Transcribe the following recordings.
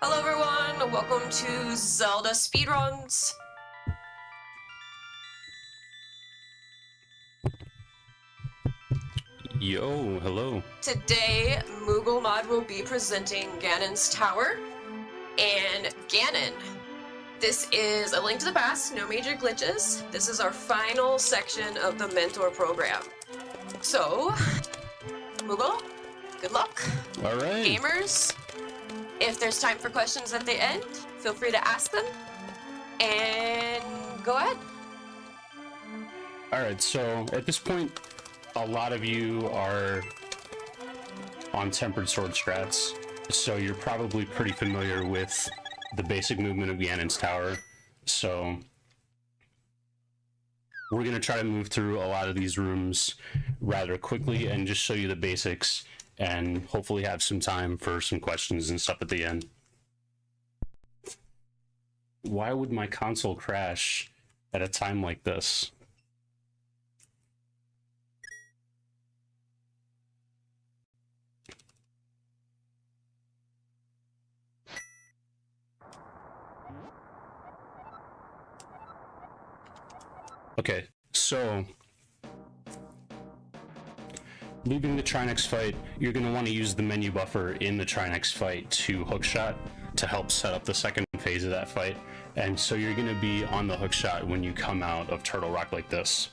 Hello everyone, welcome to Zelda Speedruns. Yo, hello. Today, Mooglemod will be presenting Ganon's Tower. And Ganon, this is A Link to the Past, no major glitches. This is our final section of the mentor program. So, Moogle, good luck. All right. Gamers, if there's time for questions at the end, feel free to ask them. And go ahead. All right, so at this point, a lot of you are on Tempered Sword strats, so you're probably pretty familiar with the basic movement of Ganon's Tower. So we're going to try to move through a lot of these rooms rather quickly and just show you the basics and hopefully have some time for some questions and stuff at the end. Why would my console crash at a time like this? Okay, so leaving the Trinex fight, you're going to want to use the menu buffer in the Trinex fight to hookshot to help set up the second phase of that fight. And so you're going to be on the hookshot when you come out of Turtle Rock like this,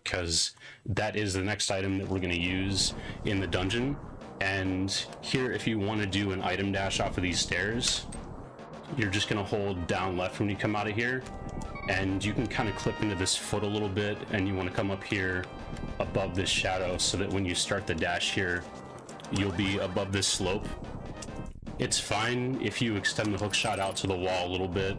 because that is the next item that we're going to use in the dungeon. And here, if you want to do an item dash off of these stairs, you're just going to hold down left when you come out of here, and you can kind of clip into this foot a little bit, and you want to come up here above this shadow so that when you start the dash here, you'll be above this slope. It's fine if you extend the hook shot out to the wall a little bit.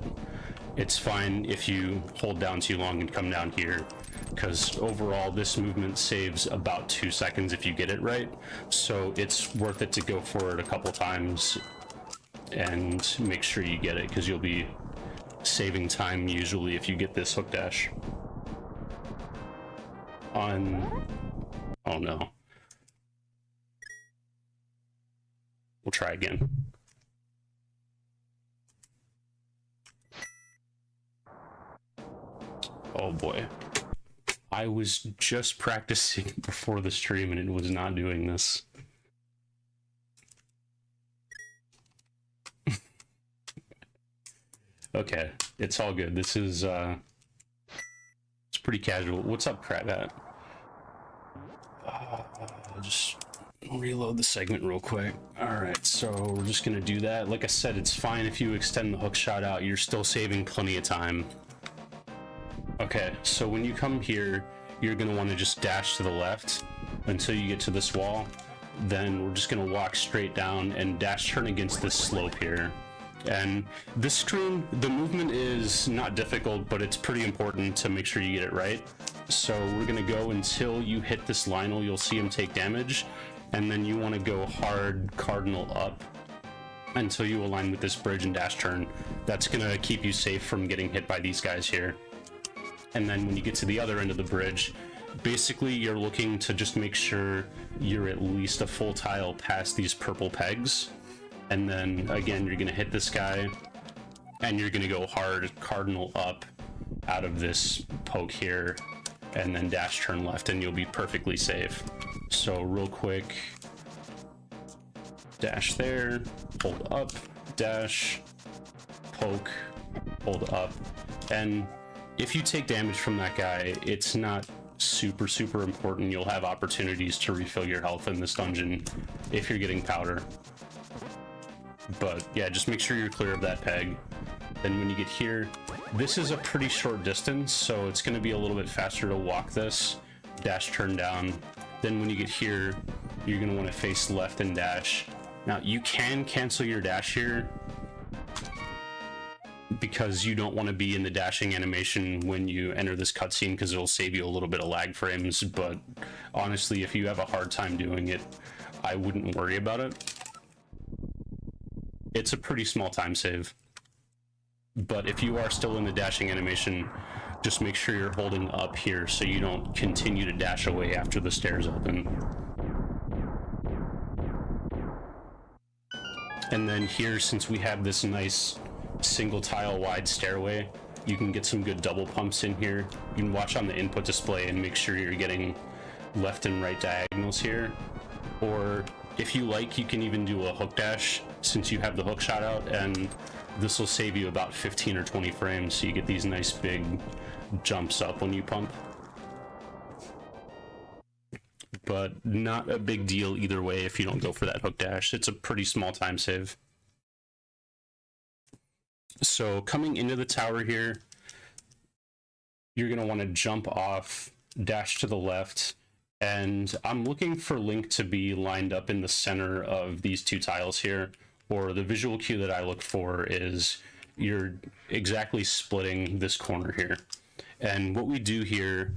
It's fine if you hold down too long and come down here, because overall this movement saves about 2 seconds if you get it right. So it's worth it to go for it a couple times and make sure you get it, because you'll be saving time usually if you get this hook dash. Oh no. We'll try again. Oh boy. I was just practicing before the stream and it was not doing this. Okay, it's all good. This is, it's pretty casual. What's up, Kratbat? Just reload the segment real quick. Alright, so we're just gonna do that. Like I said, it's fine if you extend the hook shot out. You're still saving plenty of time. Okay, so when you come here, you're gonna want to just dash to the left until you get to this wall. Then we're just gonna walk straight down and dash turn against this slope here. And this screen, the movement is not difficult, but it's pretty important to make sure you get it right. So we're gonna go until you hit this Lionel, you'll see him take damage, and then you wanna go hard cardinal up until you align with this bridge and dash turn. That's gonna keep you safe from getting hit by these guys here. And then when you get to the other end of the bridge, basically you're looking to just make sure you're at least a full tile past these purple pegs. And then again, you're gonna hit this guy and you're gonna go hard cardinal up out of this poke here and then dash turn left and you'll be perfectly safe. So real quick, dash there, hold up, dash, poke, hold up. And if you take damage from that guy, it's not super important. You'll have opportunities to refill your health in this dungeon if you're getting powder. But yeah, just make sure you're clear of that peg. Then when you get here, this is a pretty short distance, so it's going to be a little bit faster to walk this. Dash turn down. Then when you get here, you're going to want to face left and dash. Now you can cancel your dash here because you don't want to be in the dashing animation when you enter this cutscene, because it'll save you a little bit of lag frames. But honestly, if you have a hard time doing it, I wouldn't worry about it. It's a pretty small time save. But if you are still in the dashing animation, just make sure you're holding up here so you don't continue to dash away after the stairs open. And then here, since we have this nice single tile wide stairway, you can get some good double pumps in here. You can watch on the input display and make sure you're getting left and right diagonals here. Or if you like, you can even do a hook dash since you have the hook shot out, and this will save you about 15 or 20 frames, so you get these nice big jumps up when you pump. But not a big deal either way if you don't go for that hook dash. It's a pretty small time save. So coming into the tower here, you're going to want to jump off, dash to the left, and I'm looking for Link to be lined up in the center of these two tiles here, or the visual cue that I look for is you're exactly splitting this corner here. And what we do here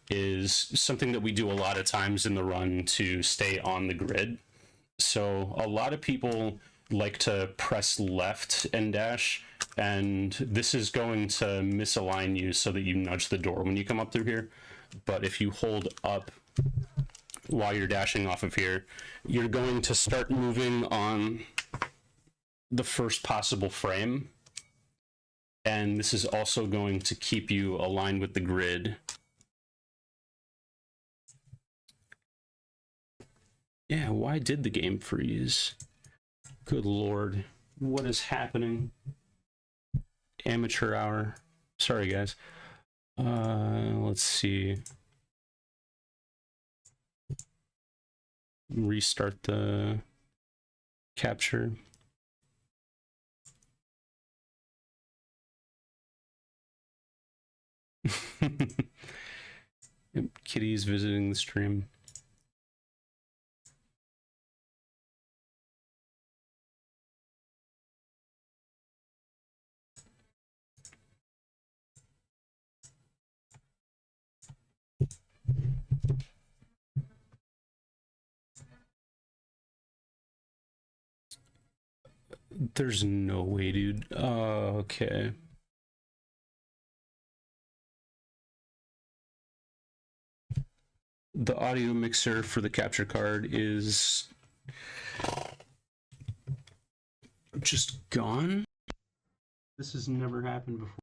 is something that we do a lot of times in the run to stay on the grid. So a lot of people like to press left and dash, and this is going to misalign you so that you nudge the door when you come up through here. But if you hold up while you're dashing off of here, you're going to start moving on the first possible frame, and this is also going to keep you aligned with the grid. Yeah, why did the game freeze? Good lord, what is happening? Amateur hour. Sorry, guys. Let's see. Restart the capture. Yep, Kitty's visiting the stream. There's no way, dude. Okay. The audio mixer for the capture card is just gone. This has never happened before.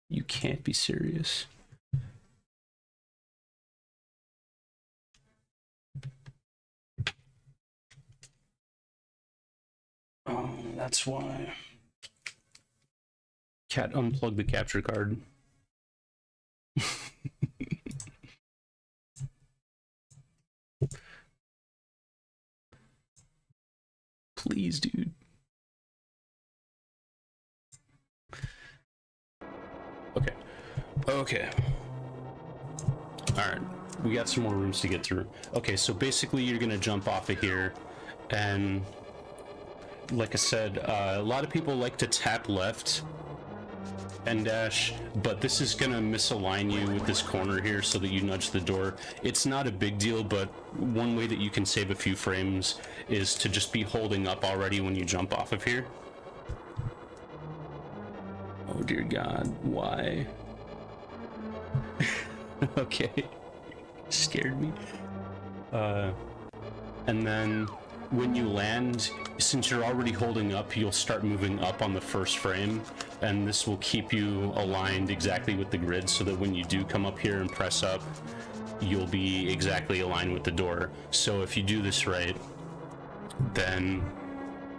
You can't be serious. Oh, that's why. Cat, unplug the capture card. Please, dude. Okay. Okay. Alright. We got some more rooms to get through. Okay, so basically you're gonna jump off of here, and like I said, a lot of people like to tap left and dash, but this is gonna misalign you with this corner here so that you nudge the door. It's not a big deal, but one way that you can save a few frames is to just be holding up already when you jump off of here. Oh dear God, why? Okay, scared me. And then when you land, since you're already holding up, you'll start moving up on the first frame, and this will keep you aligned exactly with the grid so that when you do come up here and press up, you'll be exactly aligned with the door. So if you do this right, then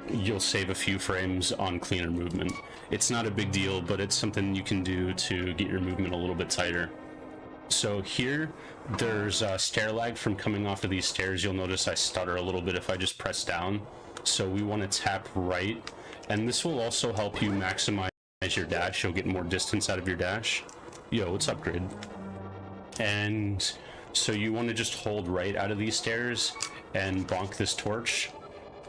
you'll save a few frames on cleaner movement. It's not a big deal, but it's something you can do to get your movement a little bit tighter. So here, there's stair lag from coming off of these stairs. You'll notice I stutter a little bit if I just press down. So we want to tap right, and this will also help you maximize your dash. You'll get more distance out of your dash. Yo, what's up, Grid? And so you want to just hold right out of these stairs and bonk this torch.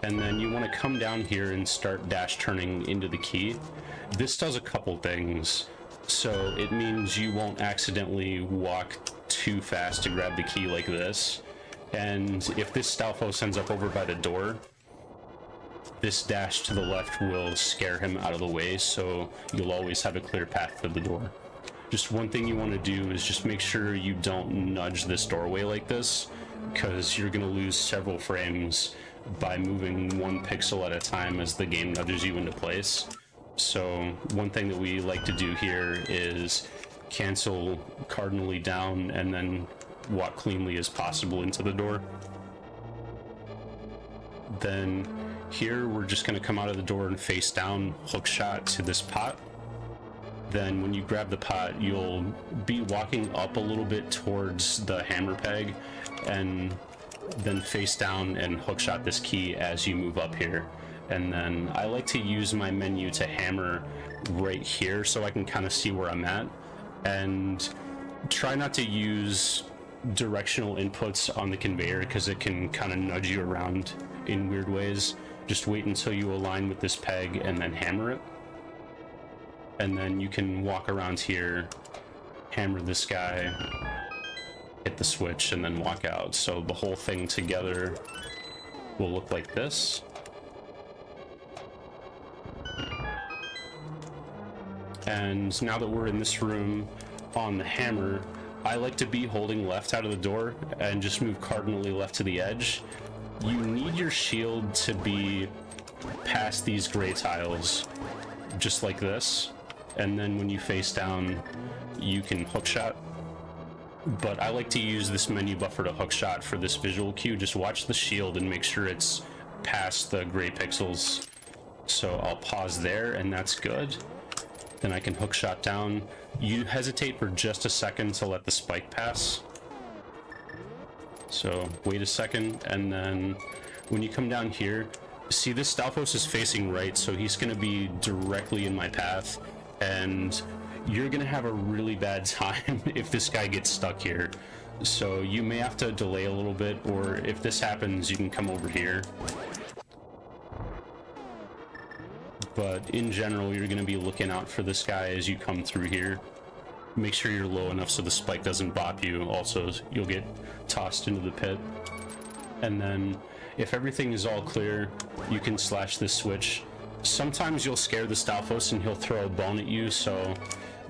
And then you want to come down here and start dash turning into the key. This does a couple things. So it means you won't accidentally walk too fast to grab the key like this. And if this Stalfos ends up over by the door, this dash to the left will scare him out of the way, so you'll always have a clear path to the door. Just one thing you want to do is just make sure you don't nudge this doorway like this, because you're going to lose several frames by moving 1 pixel at a time as the game nudges you into place. So one thing that we like to do here is cancel cardinally down and then walk cleanly as possible into the door. Then here we're just going to come out of the door and face down, hook shot to this pot. Then when you grab the pot, you'll be walking up a little bit towards the hammer peg, and then face down and hook shot this key as you move up here. And then I like to use my menu to hammer right here so I can kind of see where I'm at, and try not to use directional inputs on the conveyor because it can kind of nudge you around in weird ways. Just wait until you align with this peg and then hammer it. And then you can walk around here, hammer this guy, hit the switch, and then walk out. So the whole thing together will look like this. And now that we're in this room on the hammer, I like to be holding left out of the door and just move cardinally left to the edge. You need your shield to be past these gray tiles, just like this. And then when you face down, you can hook shot. But I like to use this menu buffer to hook shot for this visual cue. Just watch the shield and make sure it's past the gray pixels. So I'll pause there, and that's good. Then I can hook shot down. You hesitate for just a second to let the spike pass. So wait a second, and then when you come down here, see this Stalfos is facing right, so he's gonna be directly in my path, and you're gonna have a really bad time if this guy gets stuck here. So you may have to delay a little bit, or if this happens, you can come over here. But in general, you're gonna be looking out for this guy as you come through here. Make sure you're low enough so the spike doesn't bop you. Also, you'll get tossed into the pit. And then if everything is all clear, you can slash this switch. Sometimes you'll scare the Stalfos and he'll throw a bone at you. So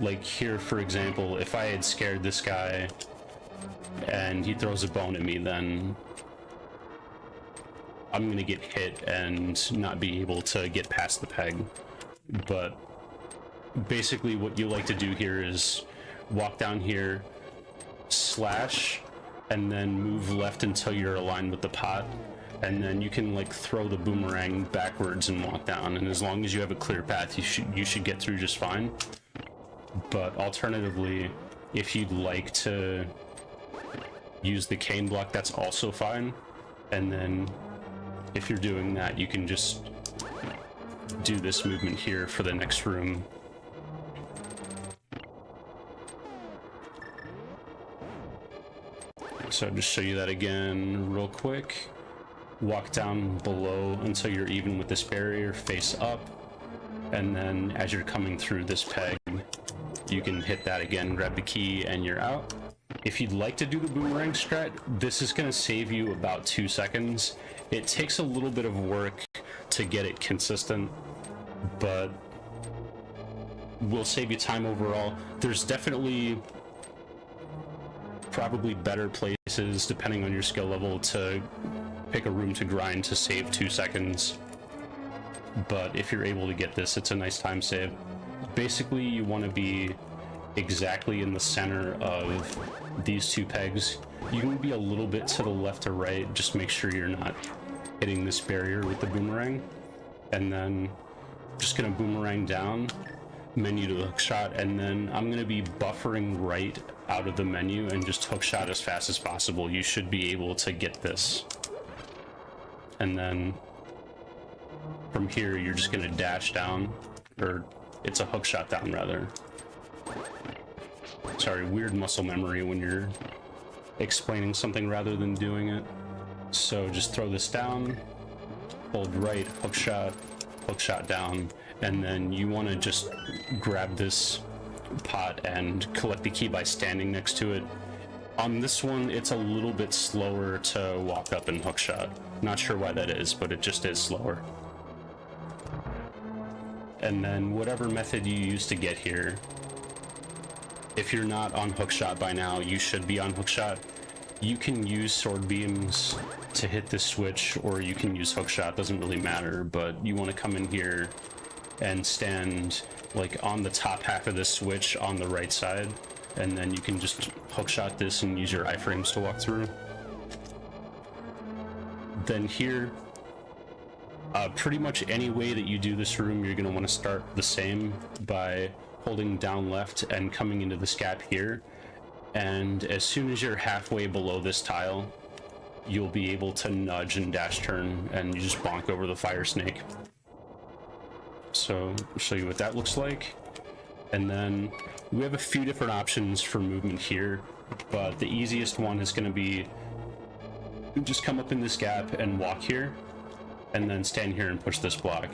like here, for example, if I had scared this guy and he throws a bone at me, then I'm gonna get hit and not be able to get past the peg. But basically what you like to do here is walk down here, slash, and then move left until you're aligned with the pot, and then you can like throw the boomerang backwards and walk down, and as long as you have a clear path, you should get through just fine. But alternatively, if you'd like to use the cane block, that's also fine. And then if you're doing that, you can just do this movement here for the next room. So just show you that again real quick. Walk down below until you're even with this barrier, face up, and then as you're coming through this peg, you can hit that again, grab the key, and you're out. If you'd like to do the boomerang strat, this is going to save you about 2 seconds. It takes a little bit of work to get it consistent, but will save you time overall. There's definitely probably better places, depending on your skill level, to pick a room to grind to save 2 seconds. But if you're able to get this, it's a nice time save. Basically, you want to be exactly in the center of these 2 pegs. You can be a little bit to the left or right, just make sure you're not hitting this barrier with the boomerang. And then just gonna boomerang down, menu to hook shot, and then I'm gonna be buffering right out of the menu and just hook shot as fast as possible. You should be able to get this. And then from here, you're just gonna dash down, or it's a hook shot down rather. Sorry, weird muscle memory when you're explaining something rather than doing it. So just throw this down, hold right, hook shot down, and then you want to just grab this pot and collect the key by standing next to it. On this one, it's a little bit slower to walk up and hook shot. Not sure why that is, but it just is slower. And then whatever method you use to get here, If you're not on hookshot by now, you should be on hookshot. You can use sword beams to hit this switch, or you can use hookshot, doesn't really matter, but you want to come in here and stand like on the top half of this switch on the right side, and then you can just hookshot this and use your iframes to walk through. Then here, pretty much any way that you do this room, you're going to want to start the same by holding down left and coming into this gap here. And as soon as you're halfway below this tile, you'll be able to nudge and dash turn, and you just bonk over the fire snake. So I'll show you what that looks like. And then we have a few different options for movement here, but the easiest one is going to be just come up in this gap and walk here, and then stand here and push this block.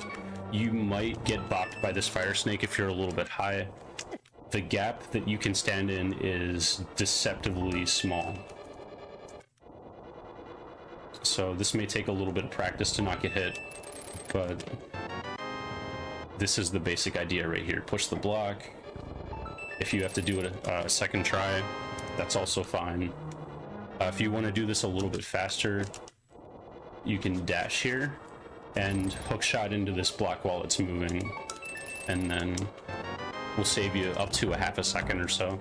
You might get bopped by this fire snake if you're a little bit high. The gap that you can stand in is deceptively small. So this may take a little bit of practice to not get hit, but this is the basic idea right here. Push the block. If you have to do it a second try, that's also fine. If you want to do this a little bit faster, you can dash here and hookshot into this block while it's moving, and then will save you up to a half a second or so.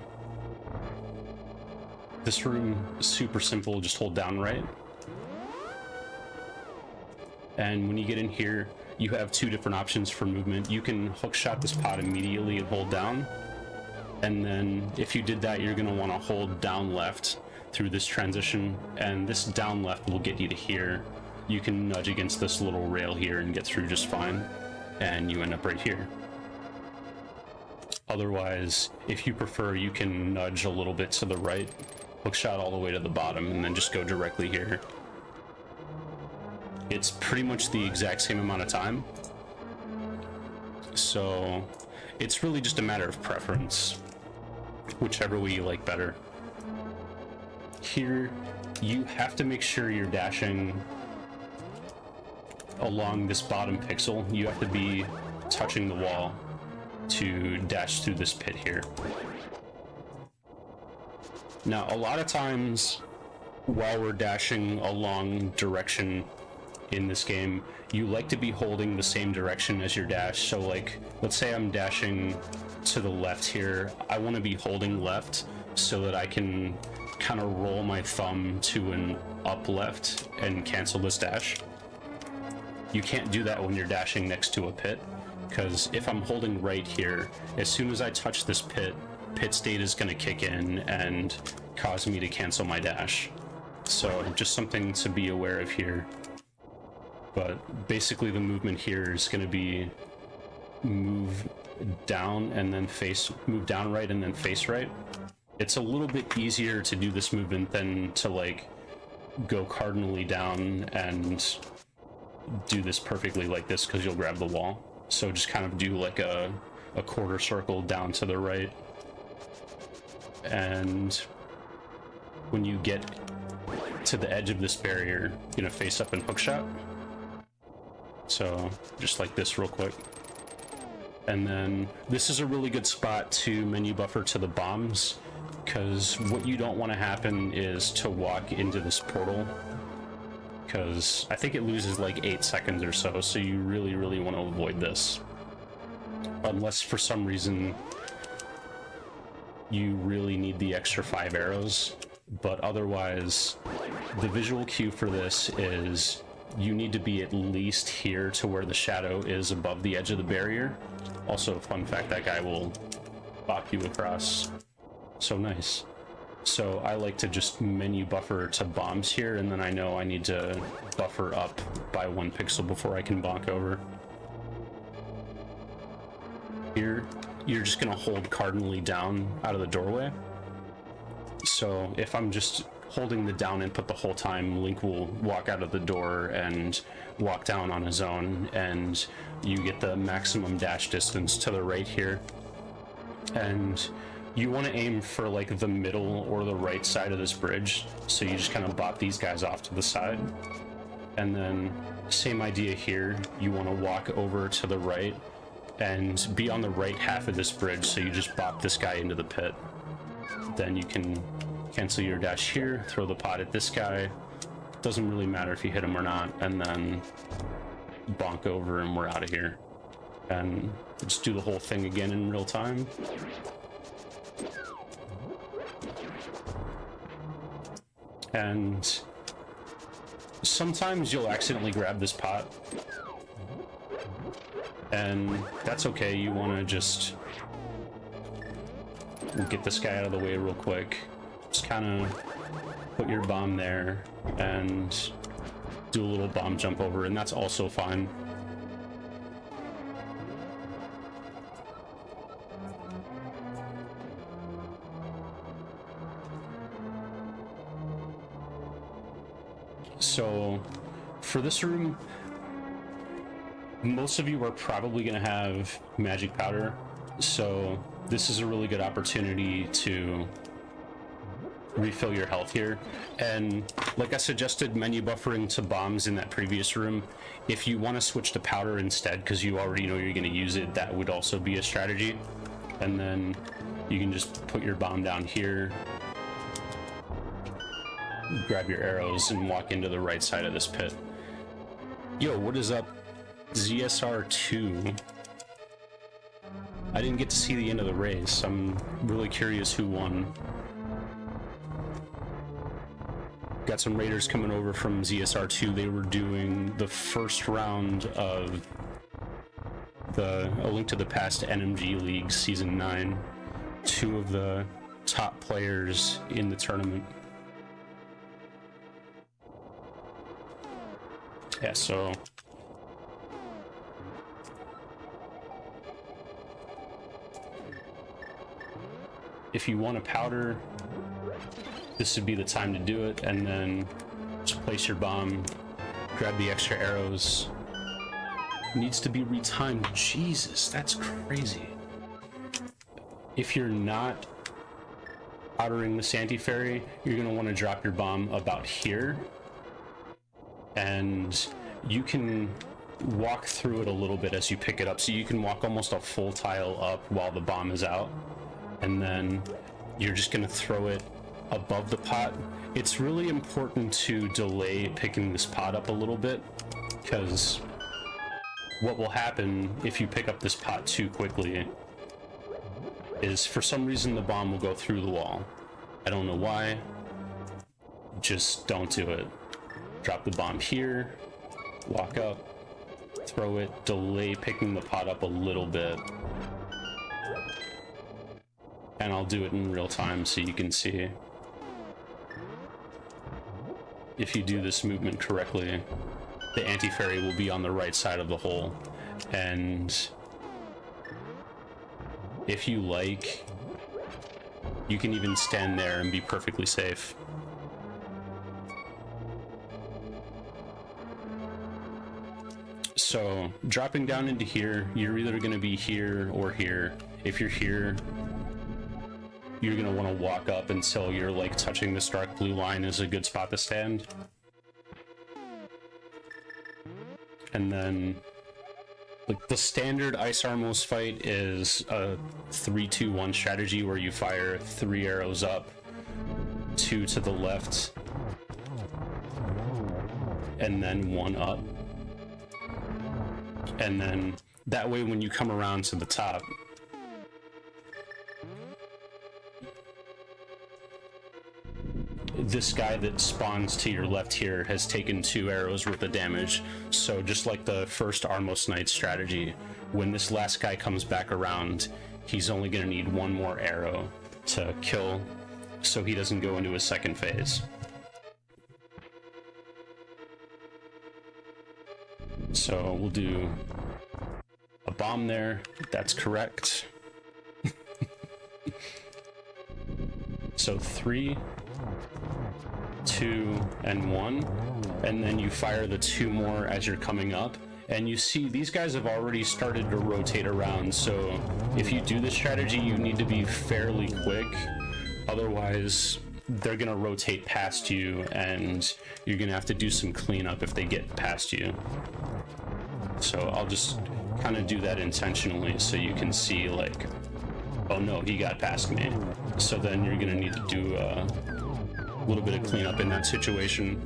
This room is super simple, just hold down right. And when you get in here, you have two different options for movement. You can hookshot this pot immediately and hold down. And then if you did that, you're gonna wanna hold down left through this transition, and this down left will get you to here. You can nudge against this little rail here and get through just fine, and you end up right here. Otherwise, if you prefer, you can nudge a little bit to the right, hookshot all the way to the bottom, and then just go directly here. It's pretty much the exact same amount of time, so it's really just a matter of preference, whichever way you like better. Here, you have to make sure you're dashing along this bottom pixel. You have to be touching the wall to dash through this pit here. Now, a lot of times while we're dashing along direction in this game, you like to be holding the same direction as your dash. So like, let's say I'm dashing to the left here. I want to be holding left so that I can kind of roll my thumb to an up left and cancel this dash. You can't do that when you're dashing next to a pit, because if I'm holding right here, as soon as I touch this pit state is going to kick in and cause me to cancel my dash. So just something to be aware of here. But basically the movement here is going to be move down and then move down right and then face right. It's a little bit easier to do this movement than to like go cardinally down and do this perfectly like this, because you'll grab the wall. So just kind of do like a quarter circle down to the right. And when you get to the edge of this barrier, you're gonna face up and hookshot. So just like this real quick. And then this is a really good spot to menu buffer to the bombs, because what you don't want to happen is to walk into this portal, because I think it loses like 8 seconds or so, so you really want to avoid this. Unless for some reason you really need the extra 5 arrows, but otherwise the visual cue for this is you need to be at least here to where the shadow is above the edge of the barrier. Also, fun fact, that guy will bop you across. So nice. So I like to just menu buffer to bombs here, and then I know I need to buffer up by 1 pixel before I can bonk over. Here, you're just gonna hold cardinally down out of the doorway. So if I'm just holding the down input the whole time, Link will walk out of the door and walk down on his own, and you get the maximum dash distance to the right here. And you want to aim for like the middle or the right side of this bridge, so you just kind of bop these guys off to the side. And then same idea here, you want to walk over to the right and be on the right half of this bridge, so you just bop this guy into the pit. then you can cancel your dash here, throw the pot at this guy. Doesn't really matter if you hit him or not, and then bonk over and we're out of here. And just do the whole thing again in real time. And sometimes you'll accidentally grab this pot, and that's okay. You want to just get this guy out of the way real quick. Just kind of put your bomb there and do a little bomb jump over, and that's also fine. So for this room, most of you are probably going to have magic powder, so this is a really good opportunity to refill your health here. And like I suggested menu buffering to bombs in that previous room, if you want to switch to powder instead because you already know you're going to use it, that would also be a strategy. And then you can just put your bomb down here, grab your arrows, and walk into the right side of this pit. Yo, what is up, ZSR2? I didn't get to see the end of the race. I'm really curious who won. Got some raiders coming over from ZSR2. They were doing the first round of the A Link to the Past NMG League Season 9. Two of the top players in the tournament. Yeah, so if you want a powder, this would be the time to do it, and then just place your bomb, grab the extra arrows. Needs to be retimed. Jesus, that's crazy. If you're not powdering the Santee Fairy, you're going to want to drop your bomb about here, and you can walk through it a little bit as you pick it up, so you can walk almost a full tile up while the bomb is out, and then you're just going to throw it above the pot. It's really important to delay picking this pot up a little bit, because what will happen if you pick up this pot too quickly is for some reason the bomb will go through the wall. I don't know why. Just don't do it. Drop the bomb here, walk up, throw it, delay picking the pot up a little bit. And I'll do it in real time so you can see. If you do this movement correctly, the anti-fairy will be on the right side of the hole. And if you like, you can even stand there and be perfectly safe. So dropping down into here, you're either going to be here or here. If you're here, you're going to want to walk up until you're like touching this dark blue line is a good spot to stand. And then like the standard Ice Armos fight is a 3-2-1 strategy where you fire 3 arrows up, 2 to the left, and then 1 up. And then that way when you come around to the top, this guy that spawns to your left here has taken 2 arrows worth of damage. So just like the first Armos Knight strategy, when this last guy comes back around, he's only going to need 1 more arrow to kill, so he doesn't go into his second phase. So we'll do a bomb there. That's correct. So 3, 2, and 1, and then you fire the 2 more as you're coming up, and you see these guys have already started to rotate around. So if you do this strategy, you need to be fairly quick, otherwise they're gonna rotate past you and you're gonna have to do some cleanup if they get past you. So I'll just kind of do that intentionally so you can see like Oh no, he got past me. So then you're gonna need to do a little bit of cleanup in that situation.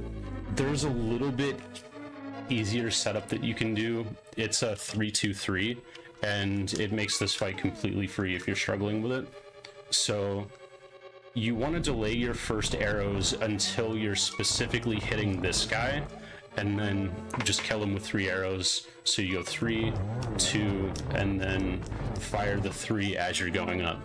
There's a little bit easier setup that you can do. It's a 3-2-3, and it makes this fight completely free if you're struggling with it. So you want to delay your first arrows until you're specifically hitting this guy, and then just kill him with 3 arrows. So you go 3, 2, and then fire the 3 as you're going up.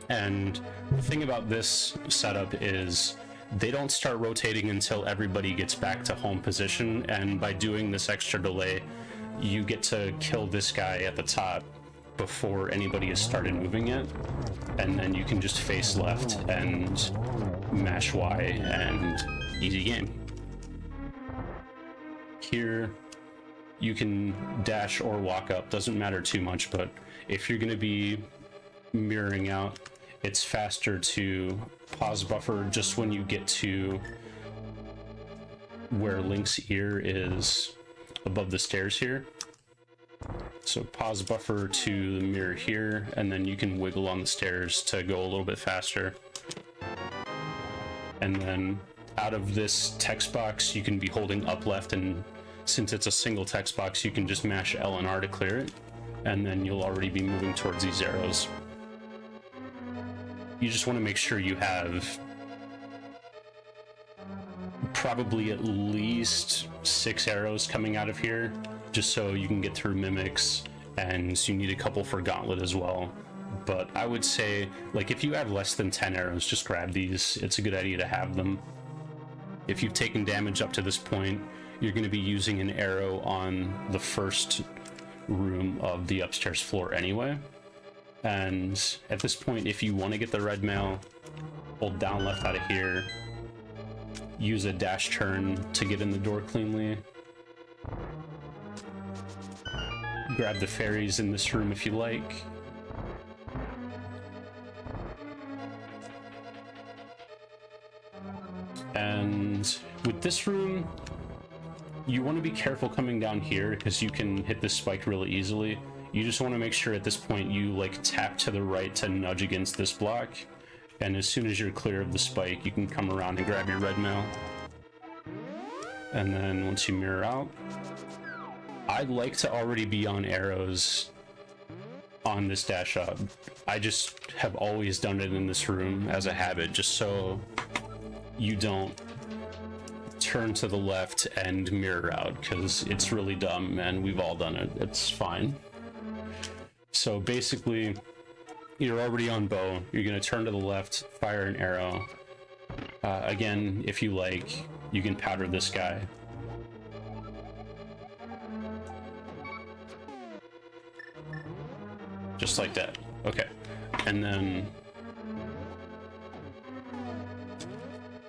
And the thing about this setup is they don't start rotating until everybody gets back to home position, and by doing this extra delay, you get to kill this guy at the top before anybody has started moving yet, and then you can just face left and mash Y, and easy game. Here, you can dash or walk up, doesn't matter too much, but if you're going to be mirroring out, it's faster to pause buffer just when you get to where Link's ear is above the stairs here. So pause buffer to the mirror here, and then you can wiggle on the stairs to go a little bit faster. And then out of this text box, you can be holding up left, and since it's a single text box, you can just mash L and R to clear it, and then you'll already be moving towards these arrows. You just want to make sure you have probably at least 6 arrows coming out of here, just so you can get through mimics, and you need a couple for gauntlet as well. But I would say, like, if you have less than 10 arrows, just grab these. It's a good idea to have them. If you've taken damage up to this point, you're going to be using an arrow on the first room of the upstairs floor anyway. And at this point, if you want to get the red mail, hold down left out of here, use a dash turn to get in the door cleanly. Grab the fairies in this room if you like. And with this room, you want to be careful coming down here because you can hit this spike really easily. You just want to make sure at this point you like tap to the right to nudge against this block, and as soon as you're clear of the spike, you can come around and grab your red mail. And then once you mirror out, I'd like to already be on arrows on this dash up. I just have always done it in this room as a habit, just so you don't turn to the left and mirror out, because it's really dumb and we've all done it. It's fine. So basically, you're already on bow. You're going to turn to the left, fire an arrow. Again, if you like, you can powder this guy. Just like that. Okay. And then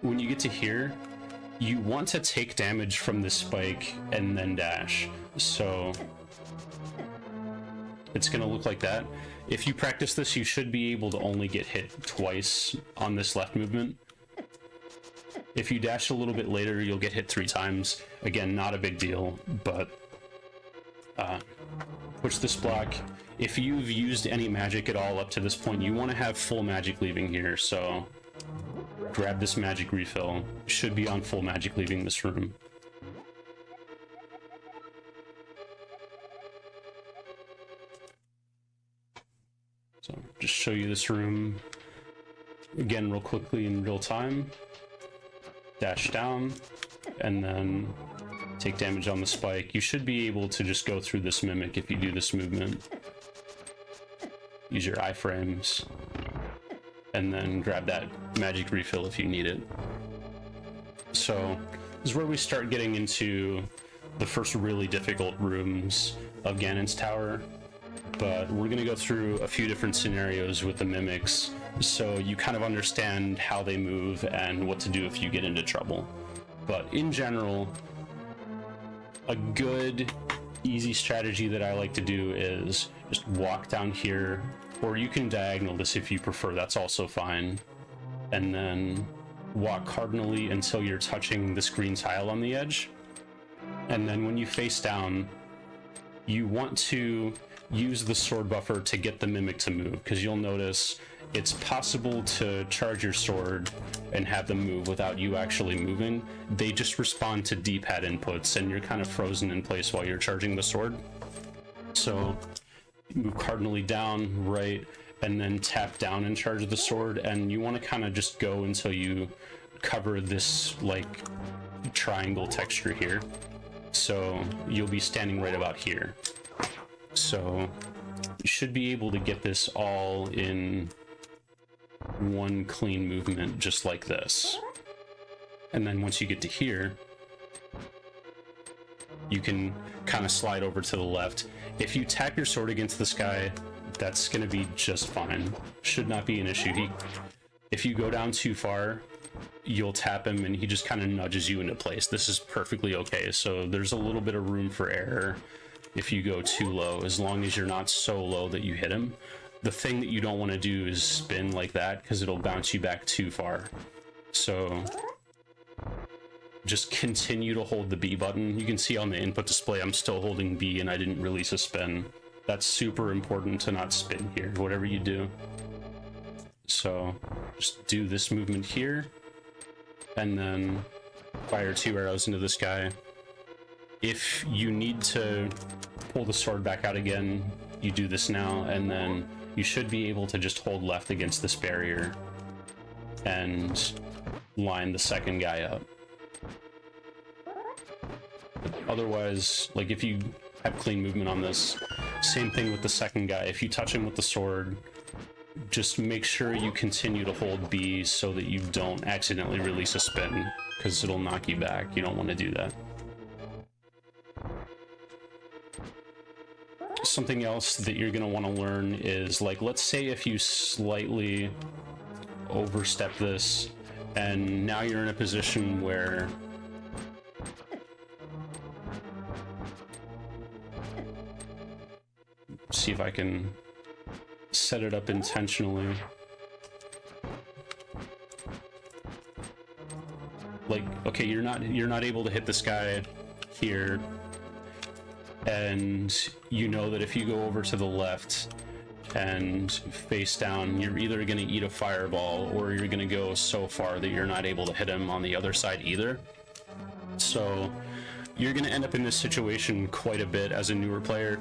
when you get to here, you want to take damage from this spike and then dash. So it's going to look like that. If you practice this, you should be able to only get hit twice on this left movement. If you dash a little bit later, you'll get hit 3 times. Again, not a big deal, but push this block. If you've used any magic at all up to this point, you want to have full magic leaving here, so grab this magic refill. Should be on full magic leaving this room. So just show you this room again real quickly in real time. Dash down and then take damage on the spike. You should be able to just go through this mimic if you do this movement. Use your iframes and then grab that magic refill if you need it. So this is where we start getting into the first really difficult rooms of Ganon's Tower, but we're going to go through a few different scenarios with the mimics so you kind of understand how they move and what to do if you get into trouble. But in general, a good easy strategy that I like to do is just walk down here, or you can diagonal this if you prefer, that's also fine, and then walk cardinally until you're touching this green tile on the edge. And then when you face down, you want to use the sword buffer to get the mimic to move, because you'll notice it's possible to charge your sword and have them move without you actually moving. They just respond to D-pad inputs, and you're kind of frozen in place while you're charging the sword. So move cardinally down, right, and then tap down and charge the sword, and you want to kind of just go until you cover this like triangle texture here. So you'll be standing right about here. So you should be able to get this all in one clean movement, just like this. And then once you get to here, you can kind of slide over to the left. If you tap your sword against this guy, that's going to be just fine. Should not be an issue. If you go down too far, you'll tap him and he just kind of nudges you into place. This is perfectly okay. So there's a little bit of room for error if you go too low, as long as you're not so low that you hit him. The thing that you don't want to do is spin like that, because it'll bounce you back too far. So just continue to hold the B button. You can see on the input display I'm still holding B and I didn't release a spin. That's super important to not spin here, whatever you do. So just do this movement here, and then fire 2 arrows into this guy. If you need to pull the sword back out again, you do this now, and then you should be able to just hold left against this barrier and line the second guy up. But otherwise, like if you have clean movement on this, same thing with the second guy. If you touch him with the sword, just make sure you continue to hold B so that you don't accidentally release a spin, because it'll knock you back. You don't want to do that. Something else that you're going to want to learn is, like, let's say if you slightly overstep this and now you're in a position where see if I can set it up intentionally. Like, okay, you're not able to hit this guy here, and you know that if you go over to the left and face down, you're either going to eat a fireball or you're going to go so far that you're not able to hit him on the other side either. So you're going to end up in this situation quite a bit as a newer player,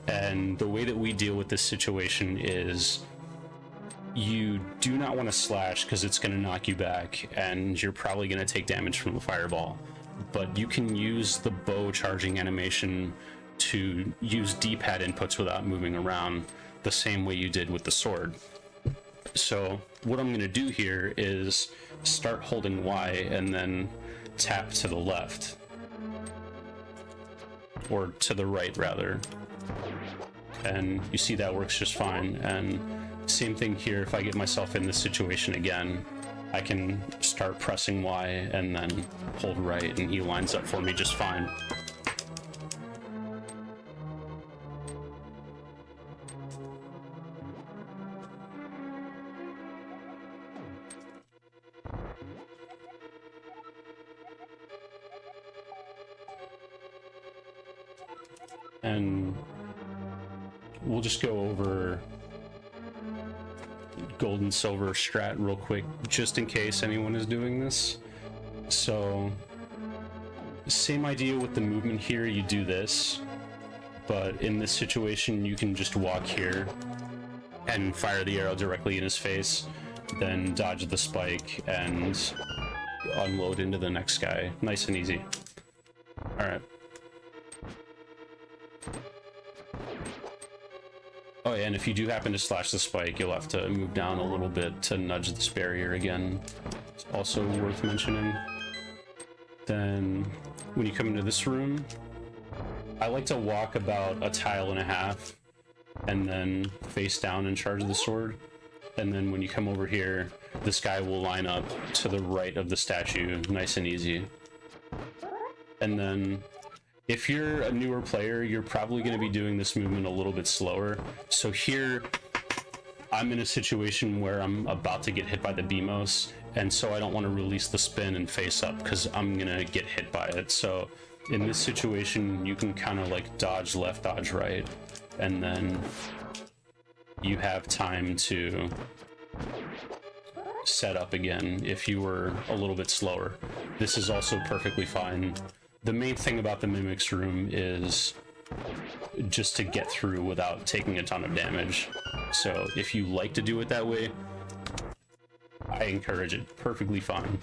and the way that we deal with this situation is you do not want to slash, because it's going to knock you back and you're probably going to take damage from the fireball. But you can use the bow charging animation to use D-pad inputs without moving around, the same way you did with the sword. So what I'm going to do here is start holding Y and then tap to the left, or to the right rather, and you see that works just fine. And same thing here, if I get myself in this situation again, I can start pressing Y and then hold right, and he lines up for me just fine. And we'll just go over gold and silver strat real quick, just in case anyone is doing this. So same idea with the movement here, you do this, but in this situation you can just walk here and fire the arrow directly in his face, then dodge the spike and unload into the next guy. Nice and easy. Alright. Oh yeah, and if you do happen to slash the spike, you'll have to move down a little bit to nudge this barrier again. It's also worth mentioning. Then, when you come into this room, I like to walk about a tile and a half, and then face down and charge the sword. And then when you come over here, this guy will line up to the right of the statue, nice and easy. And then, if you're a newer player, you're probably going to be doing this movement a little bit slower. So here, I'm in a situation where I'm about to get hit by the BMOS, and so I don't want to release the spin and face up, because I'm going to get hit by it. So in this situation, you can kind of like dodge left, dodge right, and then you have time to set up again if you were a little bit slower. This is also perfectly fine. The main thing about the Mimic's Room is just to get through without taking a ton of damage. So if you like to do it that way, I encourage it. Perfectly fine.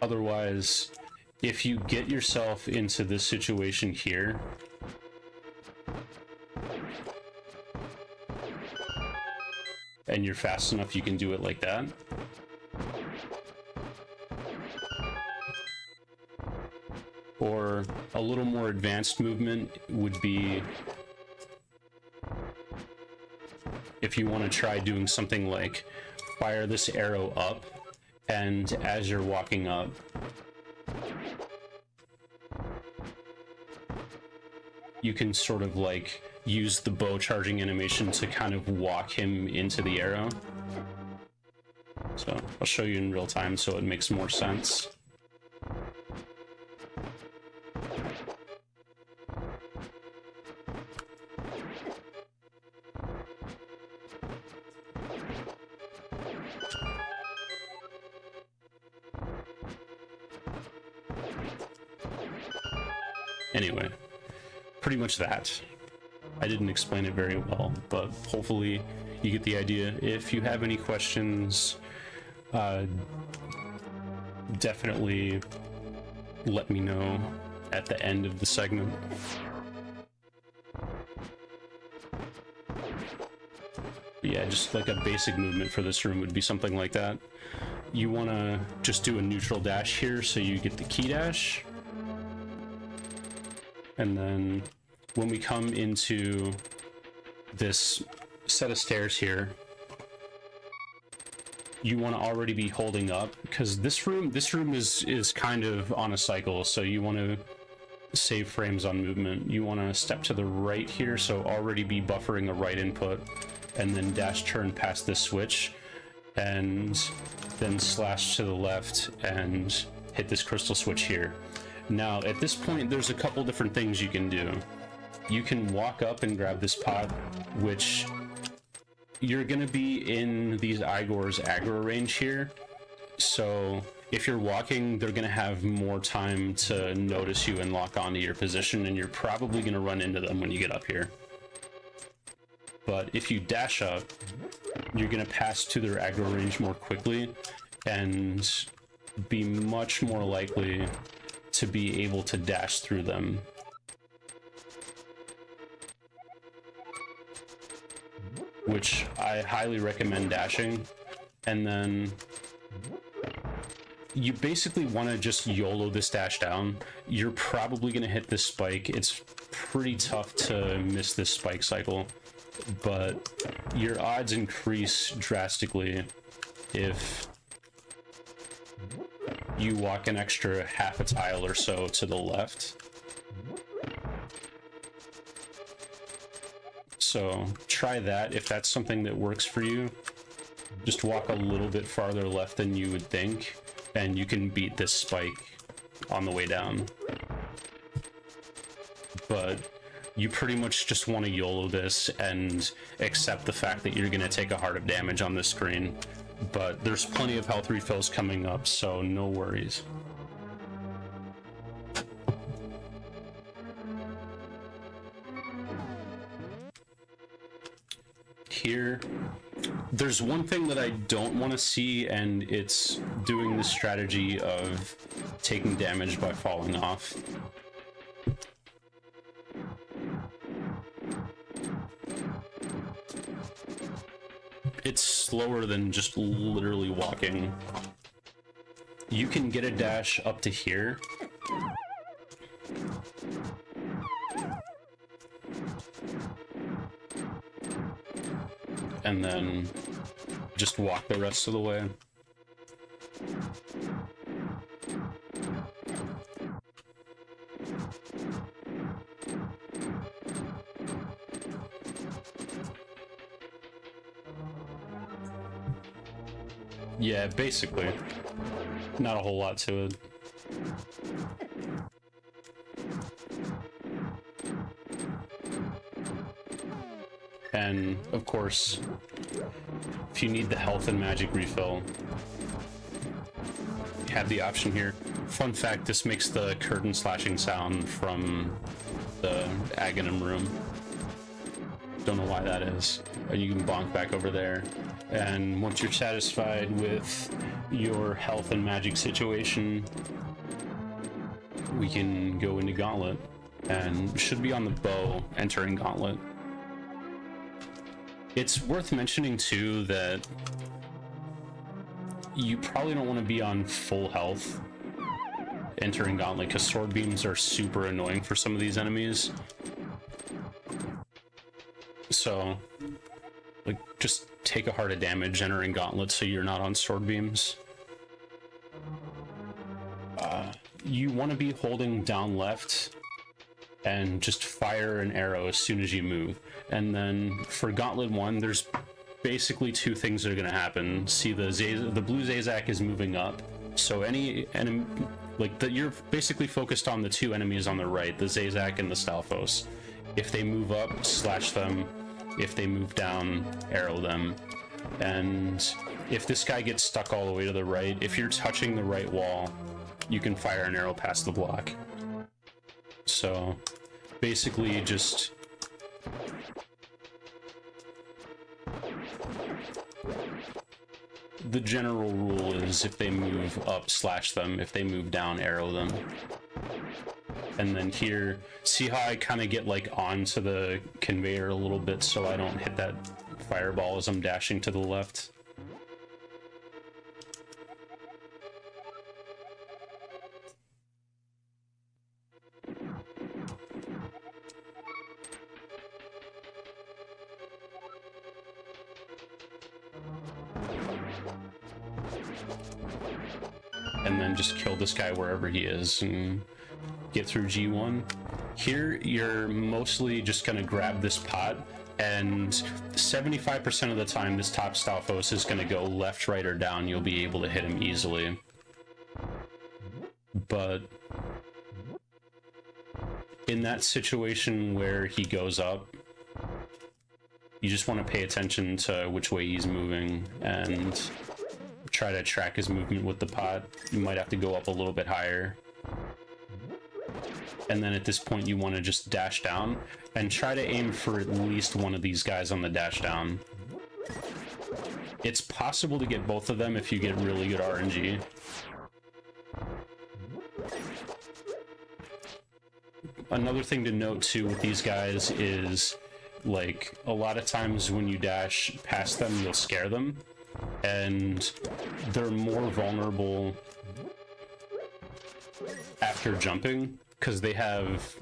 Otherwise, if you get yourself into this situation here, and you're fast enough, you can do it like that. Or a little more advanced movement would be if you want to try doing something like fire this arrow up, and as you're walking up, you can sort of like use the bow charging animation to kind of walk him into the arrow. So I'll show you in real time so it makes more sense. Anyway, pretty much that. I didn't explain it very well, but hopefully you get the idea. If you have any questions, definitely let me know at the end of the segment. Yeah, just like a basic movement for this room would be something like that. You want to just do a neutral dash here so you get the key dash. And then when we come into this set of stairs here, you want to already be holding up, because this room is kind of on a cycle, so you want to save frames on movement. You want to step to the right here, so already be buffering a right input, and then dash turn past this switch, and then slash to the left and hit this crystal switch here. Now, at this point, there's a couple different things you can do. You can walk up and grab this pot, which you're going to be in these Igor's aggro range here. So if you're walking, they're going to have more time to notice you and lock onto your position, and you're probably going to run into them when you get up here. But if you dash up, you're going to pass to their aggro range more quickly and be much more likely to be able to dash through them. Which I highly recommend dashing. And then you basically want to just YOLO this dash down. You're probably going to hit this spike. It's pretty tough to miss this spike cycle, but your odds increase drastically if you walk an extra half a tile or so to the left. So try that if that's something that works for you. Just walk a little bit farther left than you would think, and you can beat this spike on the way down. But you pretty much just want to YOLO this and accept the fact that you're going to take a heart of damage on this screen. But there's plenty of health refills coming up, so no worries. Here, there's one thing that I don't want to see, and it's doing the strategy of taking damage by falling off. It's slower than just literally walking. You can get a dash up to here. And then just walk the rest of the way. Yeah, basically. Not a whole lot to it. And of course, if you need the health and magic refill, you have the option here. Fun fact, this makes the curtain slashing sound from the Aghanim room. Don't know why that is. And you can bonk back over there. And once you're satisfied with your health and magic situation, we can go into Gauntlet. And should be on the bow entering Gauntlet. It's worth mentioning too that you probably don't want to be on full health entering Gauntlet, because sword beams are super annoying for some of these enemies. So, like, just take a heart of damage entering Gauntlet so you're not on sword beams. You want to be holding down left and just fire an arrow as soon as you move. And then for Gauntlet 1, there's basically two things that are going to happen. See, the blue Zazak is moving up, so any enemy, you're basically focused on the two enemies on the right, the Zazak and the Stalfos. If they move up, slash them. If they move down, arrow them. And if this guy gets stuck all the way to the right, if you're touching the right wall, you can fire an arrow past the block. So basically just the general rule is if they move up, slash them. If they move down, arrow them. And then here, see how I kind of get like onto the conveyor a little bit so I don't hit that fireball as I'm dashing to the left? And then just kill this guy wherever he is and get through G1. Here, you're mostly just gonna grab this pot, and 75% of the time this top Stalfos is gonna go left, right, or down. You'll be able to hit him easily. But in that situation where he goes up, you just want to pay attention to which way he's moving and try to track his movement with the pot. You might have to go up a little bit higher. And then at this point you want to just dash down and try to aim for at least one of these guys on the dash down. It's possible to get both of them if you get really good RNG. Another thing to note too with these guys is, like, a lot of times when you dash past them, you'll scare them, and they're more vulnerable after jumping because they have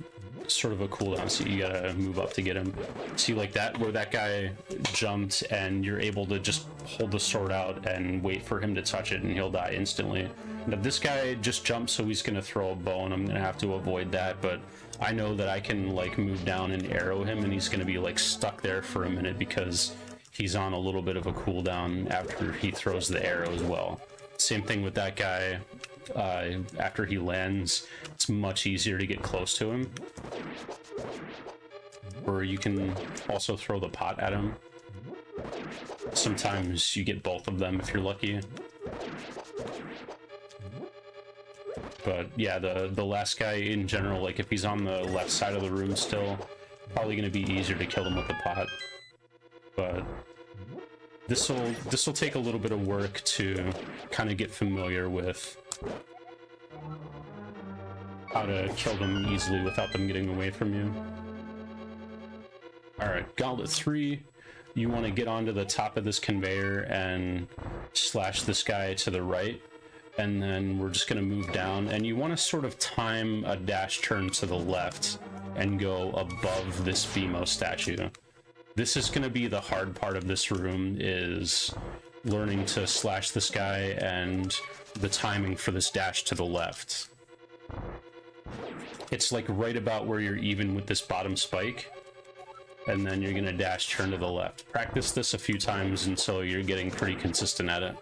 sort of a cooldown, so you gotta move up to get him. See, like that, where that guy jumped and you're able to just hold the sword out and wait for him to touch it and he'll die instantly. Now this guy just jumped, so he's gonna throw a bow and I'm gonna have to avoid that, but I know that I can like move down and arrow him and he's gonna be like stuck there for a minute because he's on a little bit of a cooldown after he throws the arrow as well. Same thing with that guy. After he lands, it's much easier to get close to him. Or you can also throw the pot at him. Sometimes you get both of them if you're lucky. But yeah, the last guy in general, like if he's on the left side of the room still, probably going to be easier to kill him with the pot. But this'll take a little bit of work to kind of get familiar with how to kill them easily without them getting away from you. Alright, Gauntlet 3, you want to get onto the top of this conveyor and slash this guy to the right, and then we're just going to move down, and you want to sort of time a dash turn to the left and go above this BMO statue. This is going to be the hard part of this room, is learning to slash this guy and the timing for this dash to the left. It's like right about where you're even with this bottom spike, and then you're going to dash turn to the left. Practice this a few times until you're getting pretty consistent at it.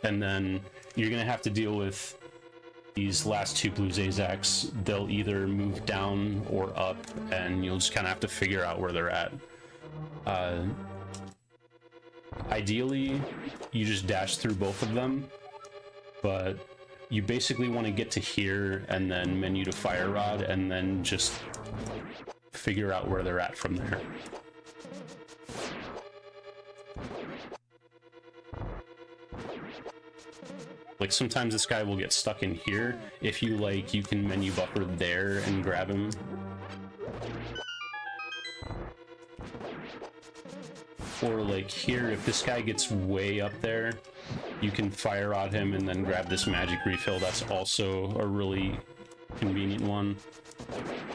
And then you're going to have to deal with these last two blue Zazaks. They'll either move down or up, and you'll just kind of have to figure out where they're at. Ideally, you just dash through both of them, but you basically want to get to here and then menu to fire rod and then just figure out where they're at from there. Like sometimes this guy will get stuck in here. If you like, you can menu buffer there and grab him. Or like here, if this guy gets way up there, you can fire rod him and then grab this magic refill. That's also a really convenient one.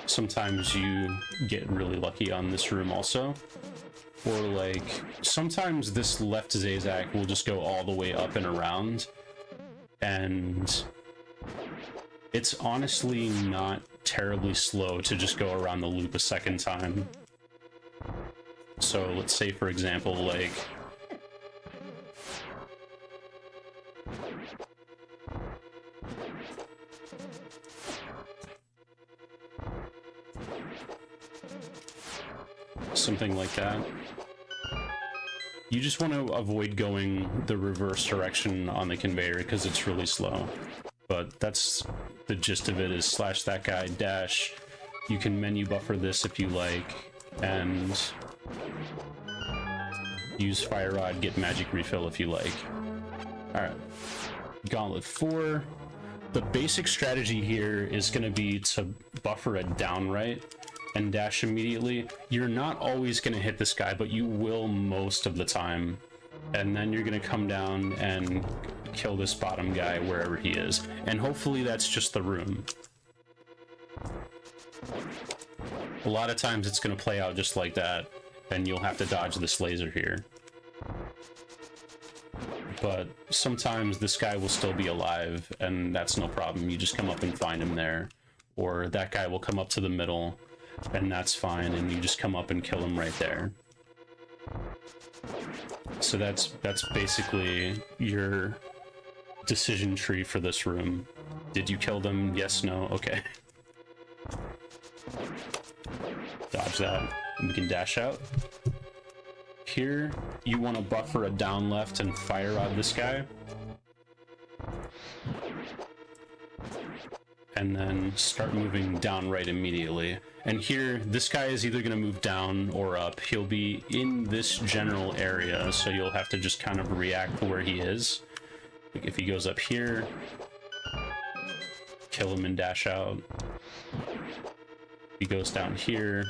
Sometimes you get really lucky on this room also. Or like, sometimes this left Zazak will just go all the way up and around. And it's honestly not terribly slow to just go around the loop a second time. So let's say, for example, like something like that. You just want to avoid going the reverse direction on the conveyor because it's really slow. But that's the gist of it, is slash that guy, dash. You can menu buffer this if you like, and use fire rod, get magic refill if you like. Alright. Gauntlet 4. The basic strategy here is going to be to buffer a down right and dash immediately. You're not always going to hit this guy, but you will most of the time. And then you're going to come down and kill this bottom guy wherever he is. And hopefully that's just the room. A lot of times it's going to play out just like that, and you'll have to dodge this laser here. But sometimes this guy will still be alive, and that's no problem. You just come up and find him there. Or that guy will come up to the middle, and that's fine, and you just come up and kill him right there. So that's basically your decision tree for this room. Did you kill them? Yes, no, okay. Dodge that, and we can dash out. Here, you want to buffer a down left and fire rod this guy. And then start moving down right immediately. And here, this guy is either going to move down or up. He'll be in this general area, so you'll have to just kind of react to where he is. Like if he goes up here, kill him and dash out. If he goes down here,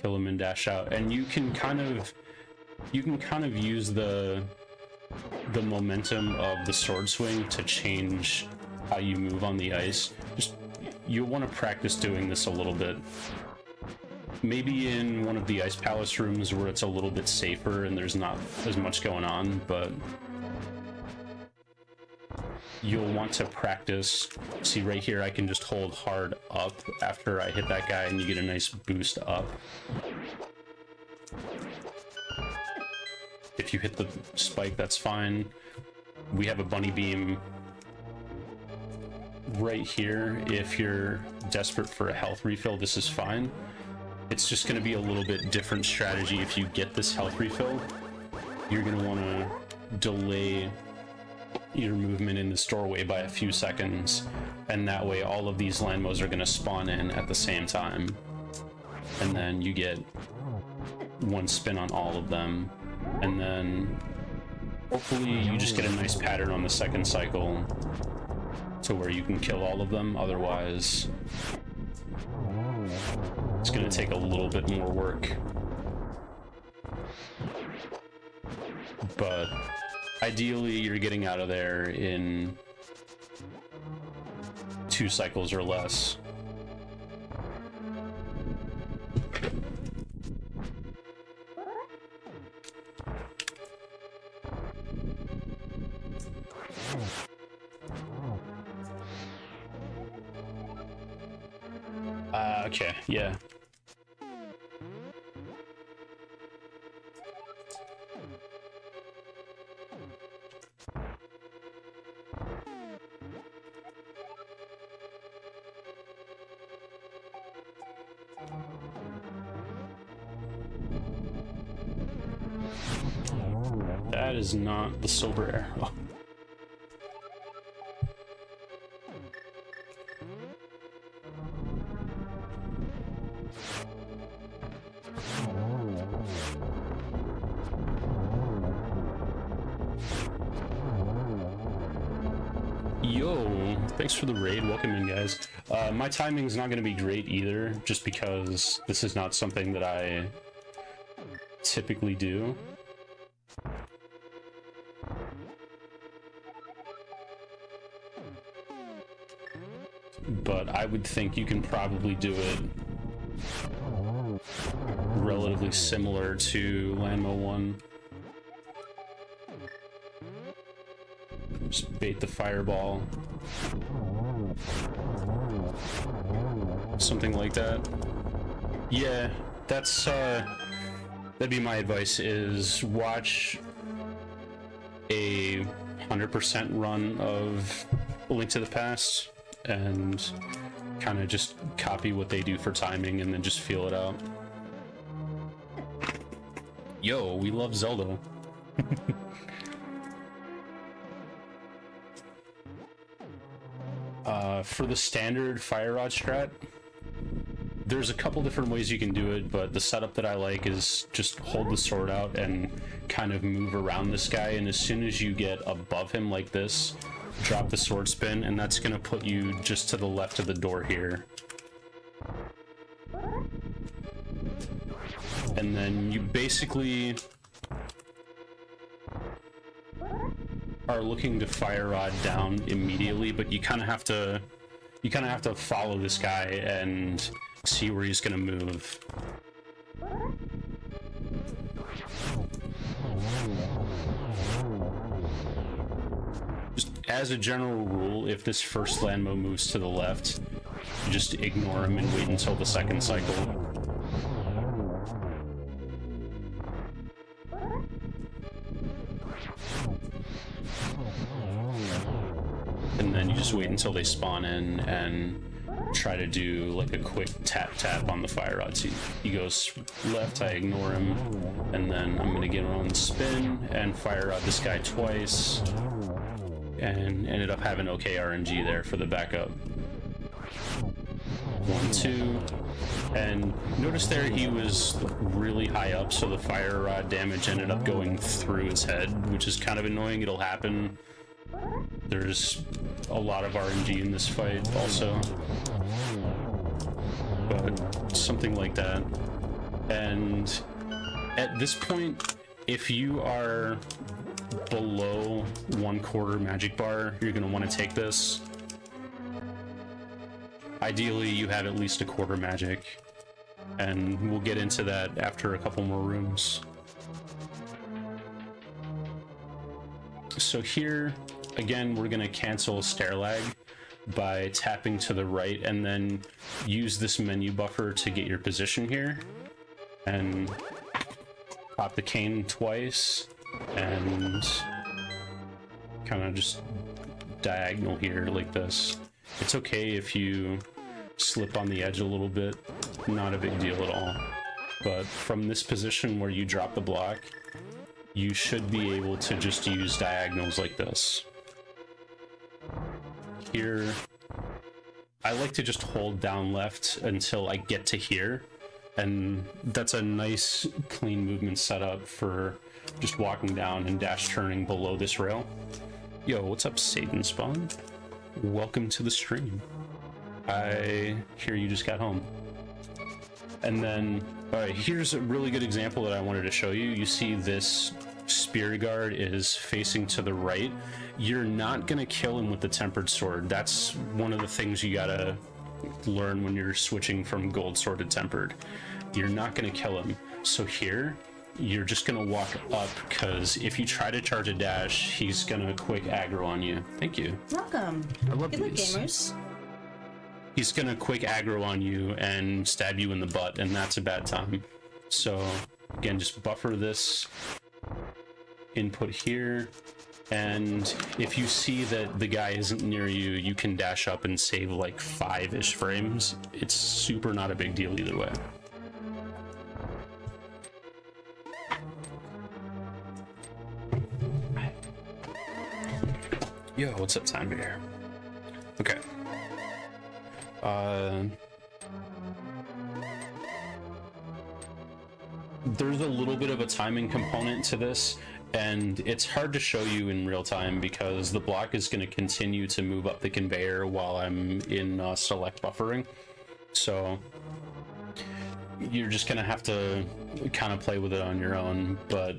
kill him and dash out. And you can kind of use the momentum of the sword swing to change how you move on the ice. Just, you'll want to practice doing this a little bit. Maybe in one of the Ice Palace rooms where it's a little bit safer and there's not as much going on, but you'll want to practice. See right here, I can just hold hard up after I hit that guy and you get a nice boost up. If you hit the spike, that's fine. We have a bunny beam right here. If you're desperate for a health refill, this is fine. It's just going to be a little bit different strategy. If you get this health refill, you're going to want to delay your movement in this doorway by a few seconds, and that way all of these landmos are going to spawn in at the same time, and then you get one spin on all of them, and then hopefully you just get a nice pattern on the second cycle to where you can kill all of them. Otherwise, it's going to take a little bit more work. But ideally, you're getting out of there in 2 cycles or less. Okay, yeah. is not the silver arrow. Yo, thanks for the raid. Welcome in, guys. My timing's not going to be great either, just because this is not something that I typically do. But I would think you can probably do it relatively similar to Landmo 1. Just bait the fireball. Something like that. Yeah, that's that'd be my advice, is watch a 100% run of A Link to the Past and kind of just copy what they do for timing and then just feel it out. Yo, we love Zelda. For the standard fire rod strat, there's a couple different ways you can do it, but the setup that I like is just hold the sword out and kind of move around this guy, and as soon as you get above him like this, drop the sword spin, and that's gonna put you just to the left of the door here. And then you basically are looking to fire rod down immediately, but you kind of have to follow this guy and see where he's gonna move. Just as a general rule, if this first Landmo moves to the left, just ignore him and wait until the second cycle. And then you just wait until they spawn in and try to do like a quick tap on the fire rod. So he goes left, I ignore him, and then I'm gonna get him on the spin and fire rod this guy twice, and ended up having okay RNG there for the backup. 1, 2, and notice there he was really high up, so the fire rod damage ended up going through his head, which is kind of annoying. It'll happen. There's a lot of RNG in this fight also, but something like that. And at this point, if you are below 1/4 magic bar, you're going to want to take this. Ideally, you have at least 1/4 magic, and we'll get into that after a couple more rooms. So here, again, we're going to cancel stair lag by tapping to the right and then use this menu buffer to get your position here. And pop the cane twice and kind of just diagonal here like this. It's okay if you slip on the edge a little bit, not a big deal at all. But from this position where you drop the block, you should be able to just use diagonals like this. Here, I like to just hold down left until I get to here, and that's a nice clean movement setup for just walking down and dash turning below this rail. Yo, what's up, Satan Spawn? Welcome to the stream. I hear you just got home. And then, alright, here's a really good example that I wanted to show you. You see this spear guard is facing to the right. You're not gonna kill him with the tempered sword. That's one of the things you gotta learn when you're switching from gold sword to tempered. You're not gonna kill him. So here, you're just gonna walk up, because if you try to charge a dash, he's gonna quick aggro on you. Thank you. Welcome. I love Good luck, these. gamers. He's gonna quick aggro on you and stab you in the butt, and that's a bad time. So again, just buffer this input here, and if you see that the guy isn't near you, you can dash up and save like 5-ish frames. It's super not a big deal either way. Yo, what's up, time here? Okay. There's a little bit of a timing component to this, and it's hard to show you in real time because the block is going to continue to move up the conveyor while I'm in select buffering. So you're just going to have to kind of play with it on your own. But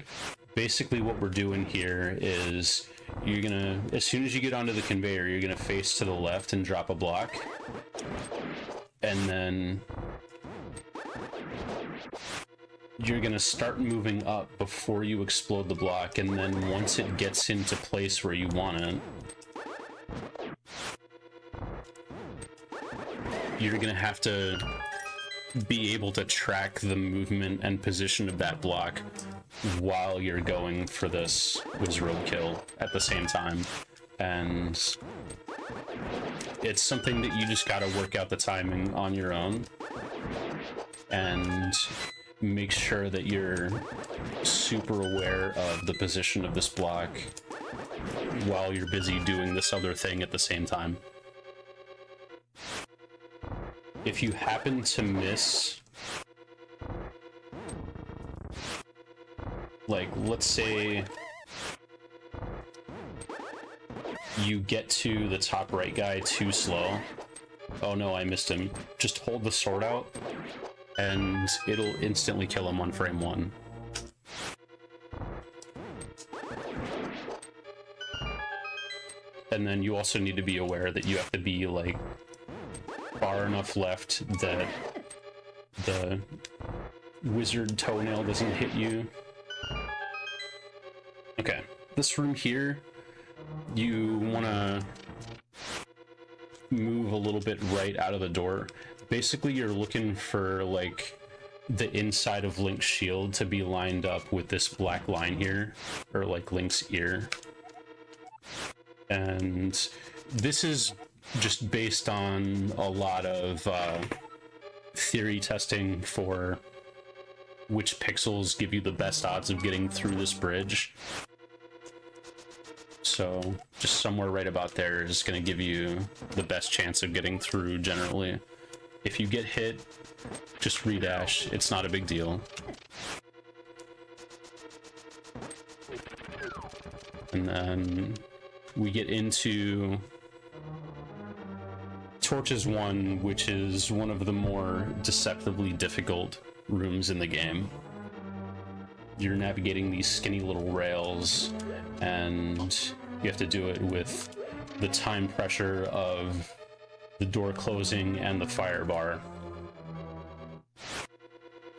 basically what we're doing here is you're going to, as soon as you get onto the conveyor, you're going to face to the left and drop a block. And then you're going to start moving up before you explode the block, and then once it gets into place where you want it, you're going to have to be able to track the movement and position of that block while you're going for this wizard kill at the same time. And it's something that you just got to work out the timing on your own and make sure that you're super aware of the position of this block while you're busy doing this other thing at the same time. If you happen to miss, like, let's say you get to the top right guy too slow. Oh no, I missed him. Just hold the sword out and it'll instantly kill him on frame 1. And then you also need to be aware that you have to be, like, far enough left that the wizard toenail doesn't hit you. Okay, this room here, you want to move a little bit right out of the door. Basically, you're looking for, like, the inside of Link's shield to be lined up with this black line here, or, like, Link's ear. And this is just based on a lot of theory testing for which pixels give you the best odds of getting through this bridge. So just somewhere right about there is going to give you the best chance of getting through generally. If you get hit, just redash. It's not a big deal. And then we get into Torches 1, which is one of the more deceptively difficult rooms in the game. You're navigating these skinny little rails, and you have to do it with the time pressure of the door closing and the fire bar.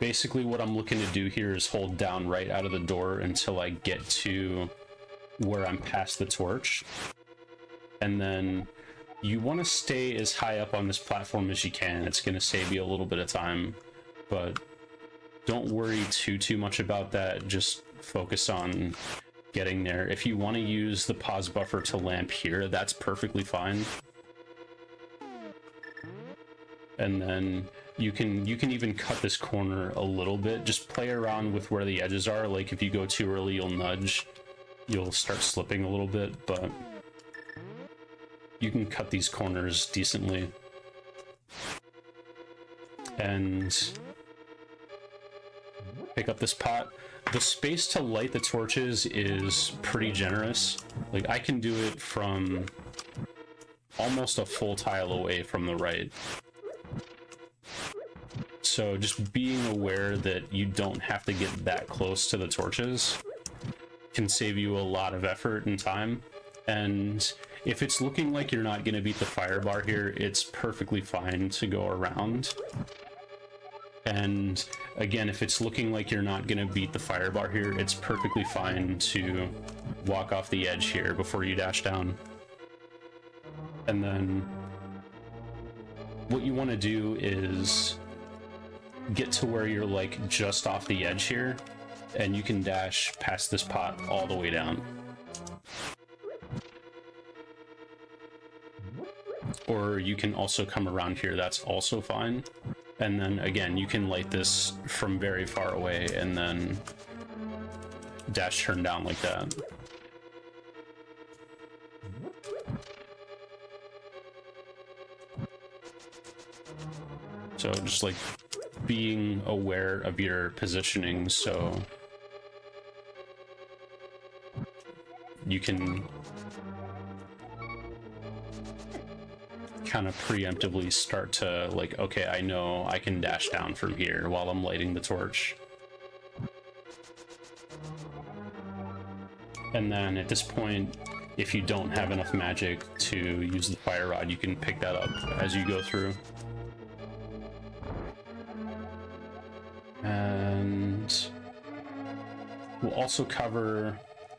Basically, what I'm looking to do here is hold down right out of the door until I get to where I'm past the torch. And then you want to stay as high up on this platform as you can. It's going to save you a little bit of time, but don't worry too much about that. Just focus on getting there. If you want to use the pause buffer to lamp here, that's perfectly fine. And then you can even cut this corner a little bit. Just play around with where the edges are. Like, if you go too early, you'll nudge. You'll start slipping a little bit, but you can cut these corners decently. And pick up this pot. The space to light the torches is pretty generous. Like, I can do it from almost a full tile away from the right. So just being aware that you don't have to get that close to the torches can save you a lot of effort and time. And if it's looking like you're not going to beat the fire bar here, it's perfectly fine to go around. And again, if it's looking like you're not going to beat the fire bar here, it's perfectly fine to walk off the edge here before you dash down. And then what you want to do is get to where you're, like, just off the edge here, and you can dash past this pot all the way down. Or you can also come around here, that's also fine. And then again, you can light this from very far away and then dash turn down like that. So just like being aware of your positioning so you can kind of preemptively start to like, okay, I know I can dash down from here while I'm lighting the torch. And then at this point, if you don't have enough magic to use the fire rod, you can pick that up as you go through. And we'll also cover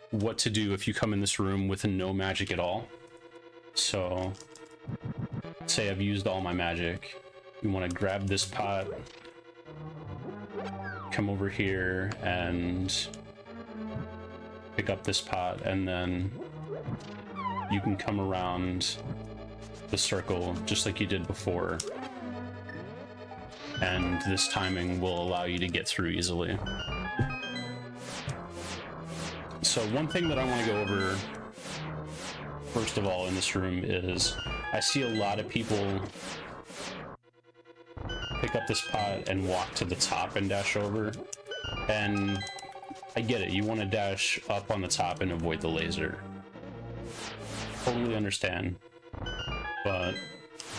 what to do if you come in this room with no magic at all. So, say I've used all my magic. You want to grab this pot, come over here and pick up this pot, and then you can come around the circle just like you did before. And this timing will allow you to get through easily. So one thing that I want to go over first of all in this room is I see a lot of people pick up this pot and walk to the top and dash over. And I get it, you want to dash up on the top and avoid the laser. Totally understand. But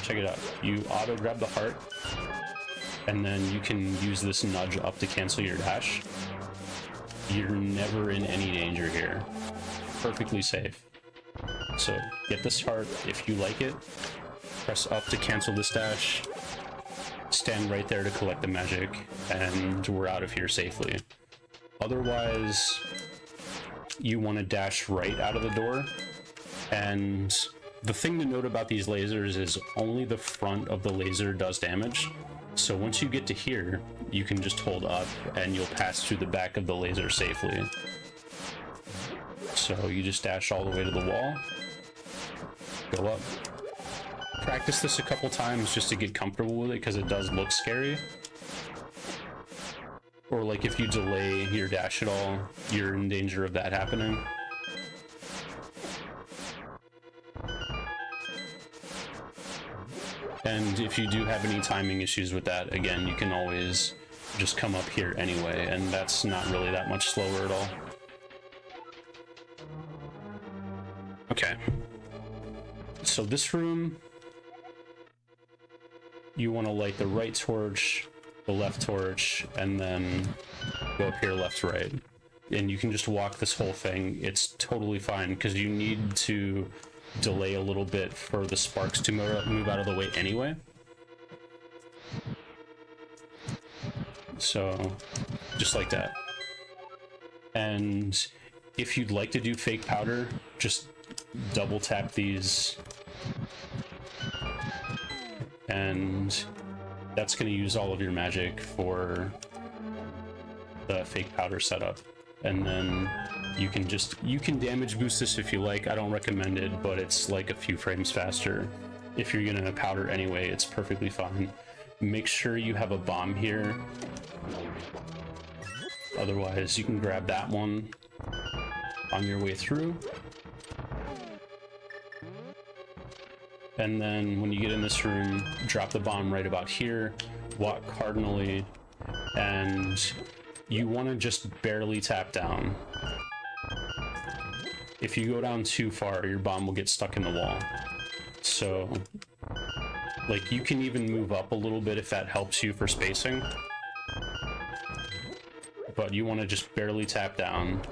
check it out. You auto grab the heart, and then you can use this nudge up to cancel your dash. You're never in any danger here. Perfectly safe. So get this heart if you like it. Press up to cancel this dash. Stand right there to collect the magic, and we're out of here safely. Otherwise, you want to dash right out of the door. And the thing to note about these lasers is only the front of the laser does damage. So once you get to here, you can just hold up and you'll pass through the back of the laser safely. So you just dash all the way to the wall, go up. Practice this a couple times just to get comfortable with it, because it does look scary. Or like if you delay your dash at all, you're in danger of that happening. And if you do have any timing issues with that, again, you can always just come up here anyway, and that's not really that much slower at all. Okay. So this room, you want to light the right torch, the left torch, and then go up here left, right. And you can just walk this whole thing. It's totally fine, because you need to delay a little bit for the sparks to move out of the way anyway. So just like that. And if you'd like to do fake powder, just double tap these, and that's going to use all of your magic for the fake powder setup. And then you can damage boost this if you like. I don't recommend it, but it's like a few frames faster. If you're gonna powder anyway, it's perfectly fine. Make sure you have a bomb here. Otherwise, you can grab that one on your way through. And then when you get in this room, drop the bomb right about here, walk cardinally, and you want to just barely tap down. If you go down too far, your bomb will get stuck in the wall. So, like, you can even move up a little bit if that helps you for spacing. But you want to just barely tap down.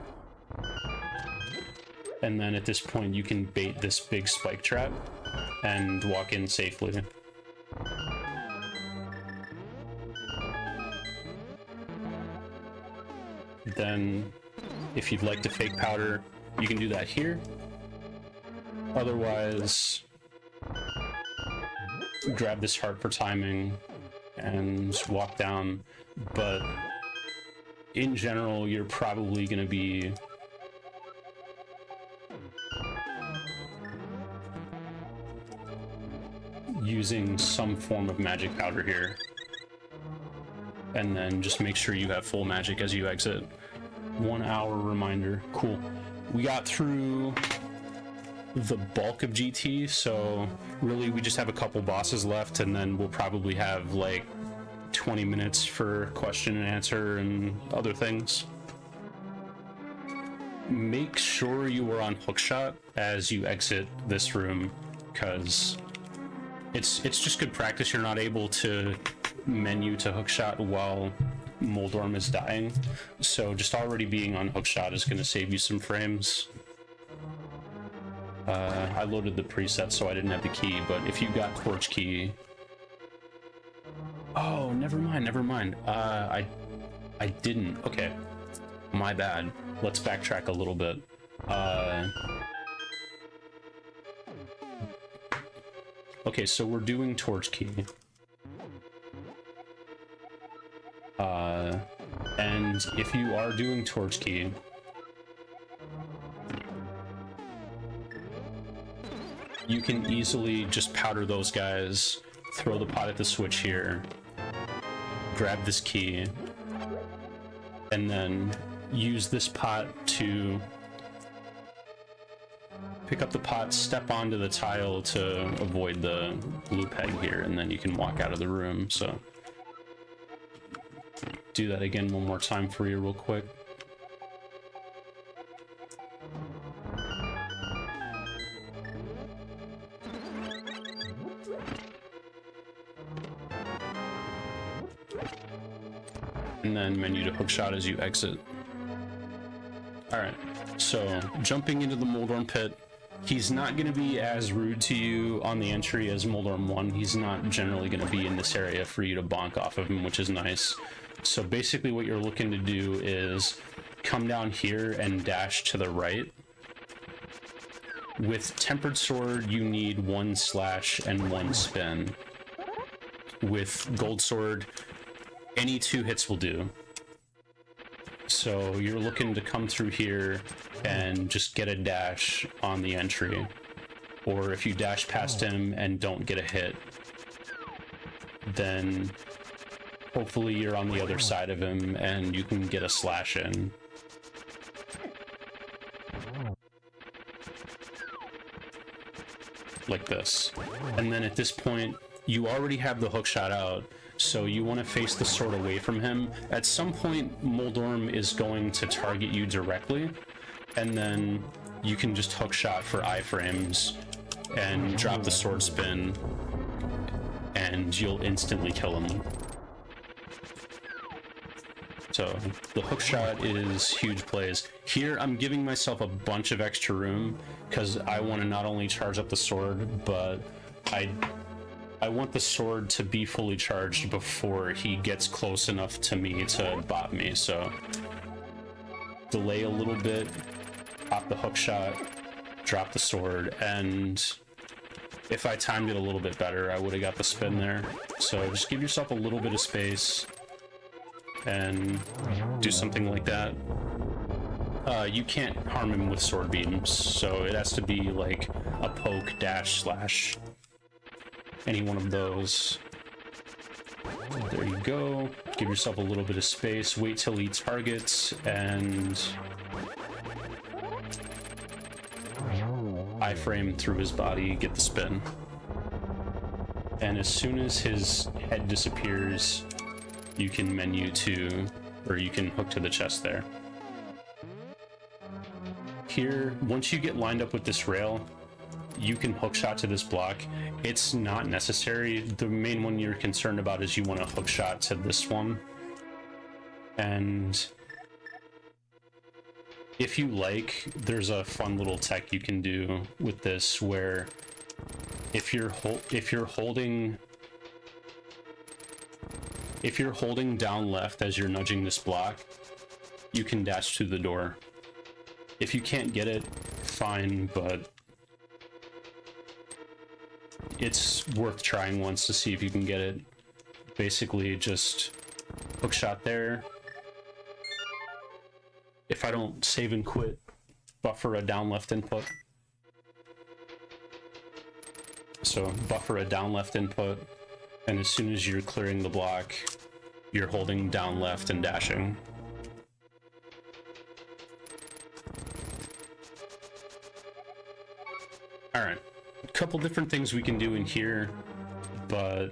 And then at this point, you can bait this big spike trap and walk in safely. Then, if you'd like to fake powder, you can do that here. Otherwise, grab this heart for timing and walk down. But in general, you're probably going to be using some form of magic powder here. And then just make sure you have full magic as you exit. 1 hour reminder. Cool. We got through the bulk of GT, so really we just have a couple bosses left, and then we'll probably have like 20 minutes for question and answer and other things. Make sure you are on hookshot as you exit this room, because it's just good practice. You're not able to menu to hookshot while Moldorm is dying, so just already being on hookshot is going to save you some frames. I loaded the preset so I didn't have the key, but if you got torch key... Oh, never mind. I didn't. Okay, my bad. Let's backtrack a little bit. Okay, so we're doing torch key. And if you are doing torch key, you can easily just powder those guys, throw the pot at the switch here, grab this key, and then use this pot to pick up the pot, step onto the tile to avoid the blue peg here, and then you can walk out of the room. So do that again one more time for you real quick. And then menu to hookshot as you exit. Alright, so jumping into the Moldorm pit, he's not going to be as rude to you on the entry as Moldorm 1. He's not generally going to be in this area for you to bonk off of him, which is nice. So basically what you're looking to do is come down here and dash to the right. With Tempered Sword, you need 1 slash and 1 spin. With Gold Sword, any 2 hits will do. So you're looking to come through here and just get a dash on the entry. Or if you dash past him and don't get a hit, then hopefully you're on the other side of him and you can get a slash in. Like this. And then at this point, you already have the hookshot out, so you want to face the sword away from him. At some point, Moldorm is going to target you directly, and then you can just hookshot for iframes and drop the sword spin, and you'll instantly kill him. So the hookshot is huge plays. Here, I'm giving myself a bunch of extra room because I want to not only charge up the sword, but I want the sword to be fully charged before he gets close enough to me to bot me. So delay a little bit, pop the hookshot, drop the sword, and if I timed it a little bit better, I would have got the spin there. So just give yourself a little bit of space and do something like that. You can't harm him with sword beams, so it has to be like a poke, dash, slash, any one of those. There you go. Give yourself a little bit of space, wait till he targets, and iframe through his body, get the spin. And as soon as his head disappears, you can menu to, or you can hook to the chest there. Here, once you get lined up with this rail, you can hookshot to this block. It's not necessary. The main one you're concerned about is you want to hookshot to this one. And if you like, there's a fun little tech you can do with this where if you're holding down left as you're nudging this block, you can dash to the door. If you can't get it, fine, but it's worth trying once to see if you can get it. Basically, just hookshot there. If I don't save and quit, buffer a down left input. So buffer a down left input, and as soon as you're clearing the block, you're holding down left and dashing. Alright, a couple different things we can do in here, but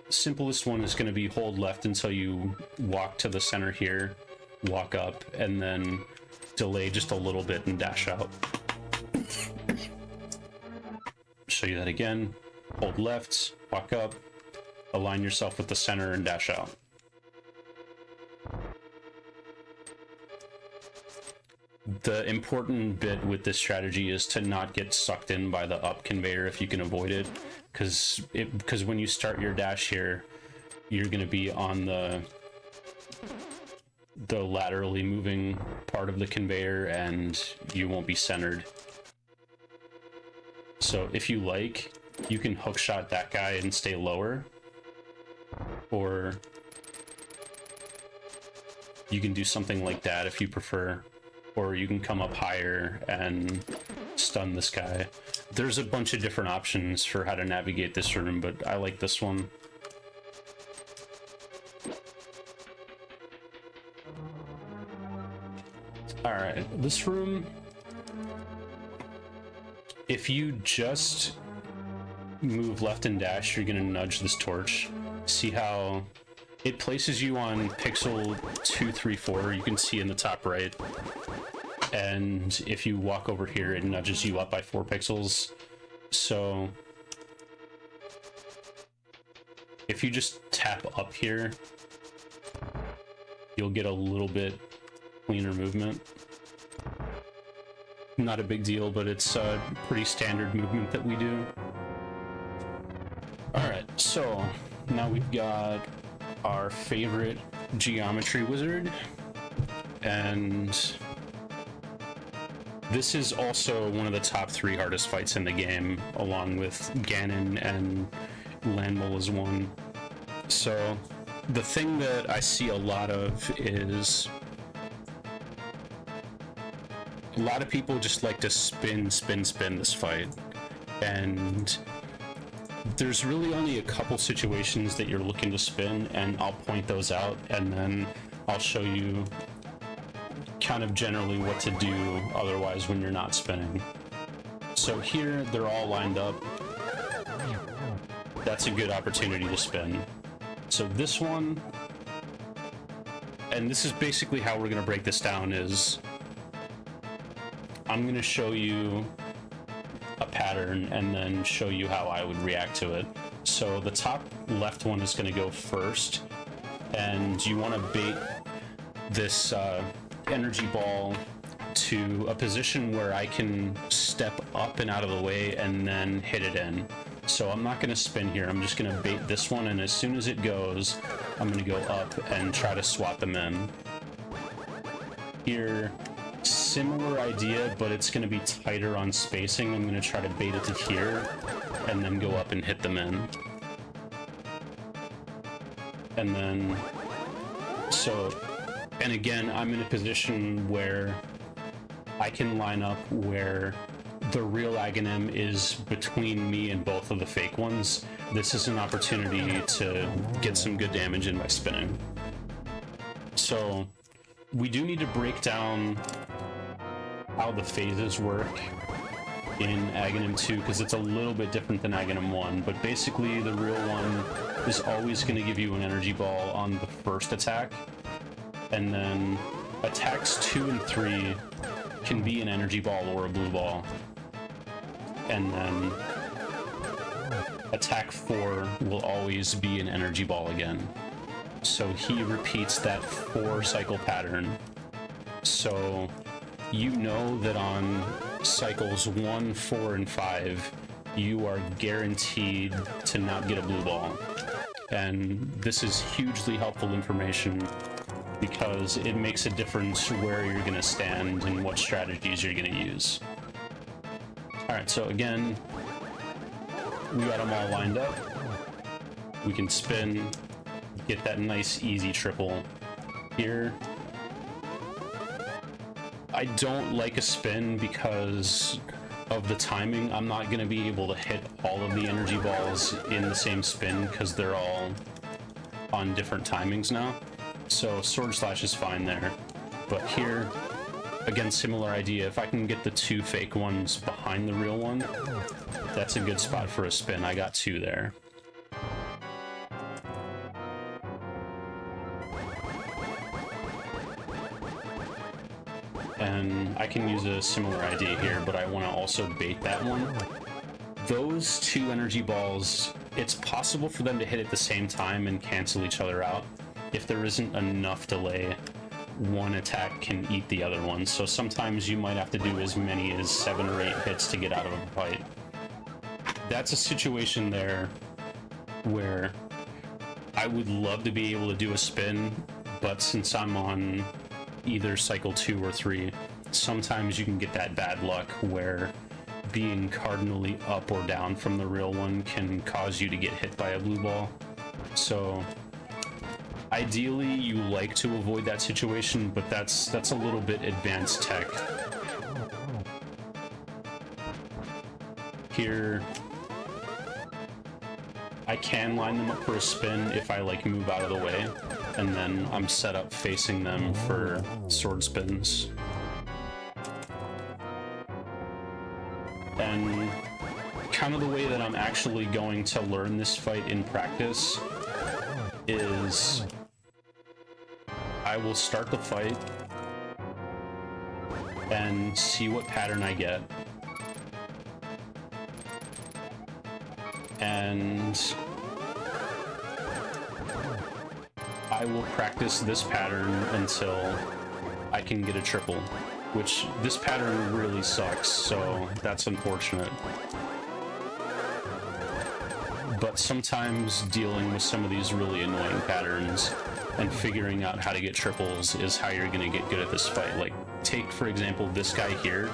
simplest one is going to be hold left until you walk to the center here, walk up, and then delay just a little bit and dash out. Show you that again. Hold left, walk up, align yourself with the center, and dash out. The important bit with this strategy is to not get sucked in by the up conveyor if you can avoid it, because when you start your dash here, you're going to be on the laterally moving part of the conveyor and you won't be centered. So if you like, you can hookshot that guy and stay lower, or you can do something like that if you prefer, or you can come up higher and stun this guy. There's a bunch of different options for how to navigate this room, but I like this one. Alright, this room, if you just move left and dash, you're gonna nudge this torch. See how it places you on pixel 2, 3, 4, you can see in the top right. And if you walk over here, it nudges you up by 4 pixels. So if you just tap up here, you'll get a little bit cleaner movement. Not a big deal, but it's a pretty standard movement that we do. Alright, so now we've got our favorite geometry wizard, and this is also one of the top 3 hardest fights in the game, along with Ganon and Landmole as one. So the thing that I see a lot of is a lot of people just like to spin this fight, and there's really only a couple situations that you're looking to spin, and I'll point those out, and then I'll show you kind of generally what to do otherwise when you're not spinning. So here, they're all lined up. That's a good opportunity to spin. So this one, and this is basically how we're going to break this down, is I'm going to show you a pattern and then show you how I would react to it. So the top left one is going to go first, and you want to bait this energy ball to a position where I can step up and out of the way and then hit it in. So I'm not going to spin here, I'm just going to bait this one, and as soon as it goes, I'm going to go up and try to swat them in. Here, similar idea, but it's going to be tighter on spacing. I'm going to try to bait it to here and then go up and hit them in. And then, and again, I'm in a position where I can line up where the real Aghanim is between me and both of the fake ones. This is an opportunity to get some good damage in by spinning. So we do need to break down how the phases work in Aghanim 2, because it's a little bit different than Aghanim 1, but basically the real one is always going to give you an energy ball on the first attack, and then attacks 2 and 3 can be an energy ball or a blue ball, and then attack 4 will always be an energy ball again. So he repeats that 4 cycle pattern. So you know that on cycles 1, 4, and 5, you are guaranteed to not get a blue ball. And this is hugely helpful information because it makes a difference where you're going to stand and what strategies you're going to use. Alright, so again, we got them all lined up. We can spin, get that nice easy triple here. I don't like a spin because of the timing. I'm not going to be able to hit all of the energy balls in the same spin because they're all on different timings now. So Sword Slash is fine there. But here, again, similar idea. If I can get the 2 fake ones behind the real one, that's a good spot for a spin. I got 2 there. and I can use a similar idea here, but I want to also bait that one. Those two energy balls, it's possible for them to hit at the same time and cancel each other out. If there isn't enough delay, one attack can eat the other one, so sometimes you might have to do as many as 7 or 8 hits to get out of a fight. That's a situation there where I would love to be able to do a spin, but since I'm on either cycle 2 or 3, sometimes you can get that bad luck where being cardinally up or down from the real one can cause you to get hit by a blue ball. So ideally you like to avoid that situation, but that's a little bit advanced tech. Here I can line them up for a spin if I like move out of the way, and then I'm set up facing them for sword spins. And kind of the way that I'm actually going to learn this fight in practice is I will start the fight and see what pattern I get. And I will practice this pattern until I can get a triple, which this pattern really sucks, so that's unfortunate. But sometimes dealing with some of these really annoying patterns and figuring out how to get triples is how you're going to get good at this fight. Like, take for example this guy here.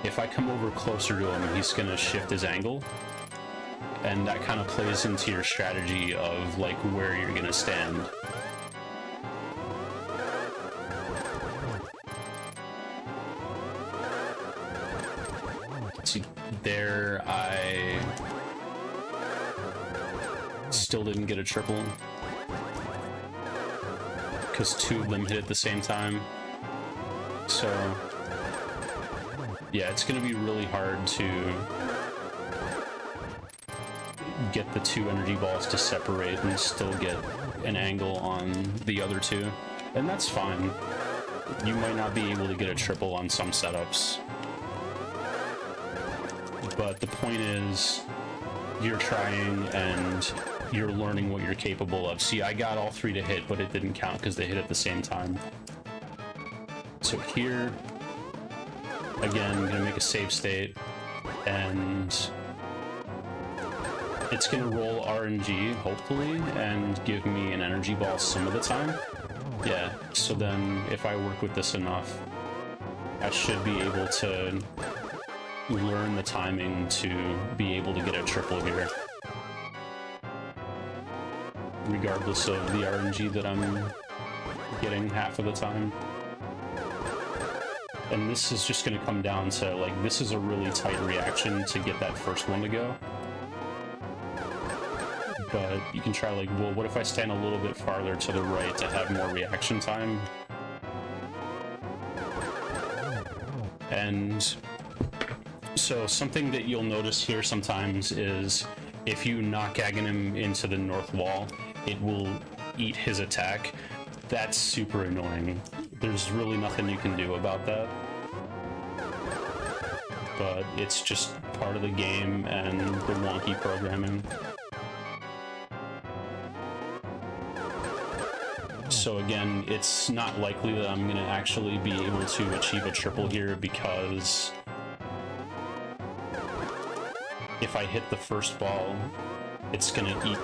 If I come over closer to him, he's going to shift his angle, and that kind of plays into your strategy of like where you're going to stand. See, there I still didn't get a triple because 2 of them hit at the same time. So yeah, it's going to be really hard to get the 2 energy balls to separate and still get an angle on the other 2, and that's fine. You might not be able to get a triple on some setups, but the point is you're trying and you're learning what you're capable of. See, I got all 3 to hit, but it didn't count because they hit at the same time. So here, again, I'm gonna make a save state, and it's gonna roll RNG, hopefully, and give me an energy ball some of the time. Yeah, so then if I work with this enough, I should be able to learn the timing to be able to get a triple here, regardless of the RNG that I'm getting half of the time. And this is just going to come down to, like, this is a really tight reaction to get that first one to go. But you can try, like, well, what if I stand a little bit farther to the right to have more reaction time? And so something that you'll notice here sometimes is if you knock Aghanim into the north wall, it will eat his attack. That's super annoying. There's really nothing you can do about that. But it's just part of the game and the wonky programming. So again, it's not likely that I'm going to actually be able to achieve a triple here, because if I hit the first ball, it's going to eat